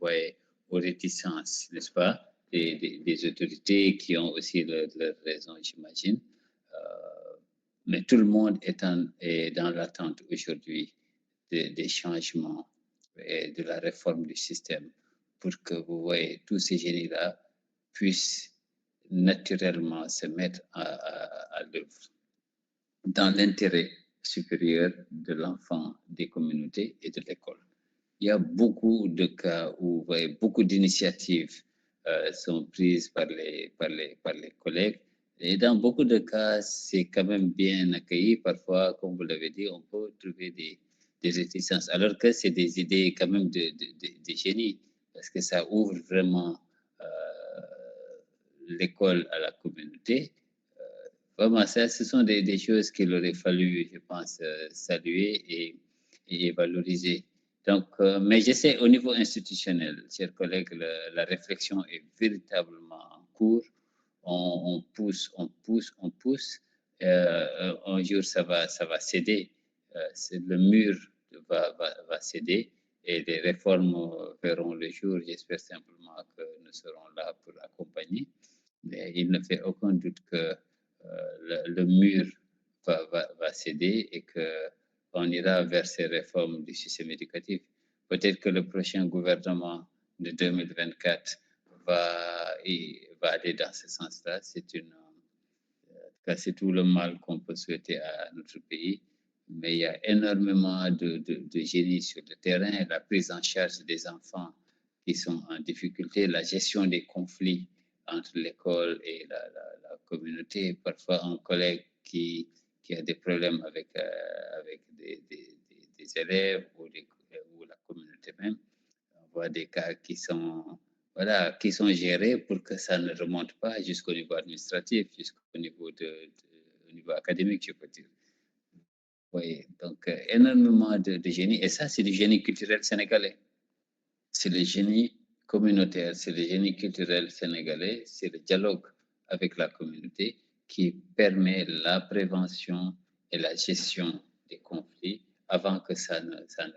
S1: aux réticences, n'est-ce pas, des autorités qui ont aussi leurs raisons, j'imagine. Mais tout le monde est dans l'attente aujourd'hui des changements et de la réforme du système pour que, vous voyez, tous ces génies-là puissent naturellement se mettre à l'œuvre dans l'intérêt supérieur de l'enfant, des communautés et de l'école. Il y a beaucoup de cas où, vous voyez, beaucoup d'initiatives sont prises par les collègues. Et dans beaucoup de cas, c'est quand même bien accueilli. Parfois, comme vous l'avez dit, on peut trouver des réticences, alors que c'est des idées quand même de génie, parce que ça ouvre vraiment l'école à la communauté. Vraiment, ça, ce sont des choses qu'il aurait fallu, je pense, saluer et valoriser. Donc, mais je sais, au niveau institutionnel, chers collègues, la réflexion est véritablement en cours on pousse, un jour ça va céder, le mur va céder et les réformes verront le jour. J'espère simplement que nous serons là pour accompagner. Mais il ne fait aucun doute que le mur va céder et qu'on ira vers ces réformes du système éducatif. Peut-être que le prochain gouvernement de 2024 va aller dans ce sens-là. C'est tout le mal qu'on peut souhaiter à notre pays. Mais il y a énormément de génie sur le terrain, la prise en charge des enfants qui sont en difficulté, la gestion des conflits entre l'école et la communauté. Parfois, un collègue qui a des problèmes avec des élèves ou la communauté même. On voit des cas qui sont gérés pour que ça ne remonte pas jusqu'au niveau administratif, jusqu'au niveau au niveau académique, je peux dire. Oui, donc énormément de génie. Et ça, c'est du génie culturel sénégalais. C'est le génie communautaire, c'est le génie culturel sénégalais, c'est le dialogue avec la communauté qui permet la prévention et la gestion des conflits avant que ça ne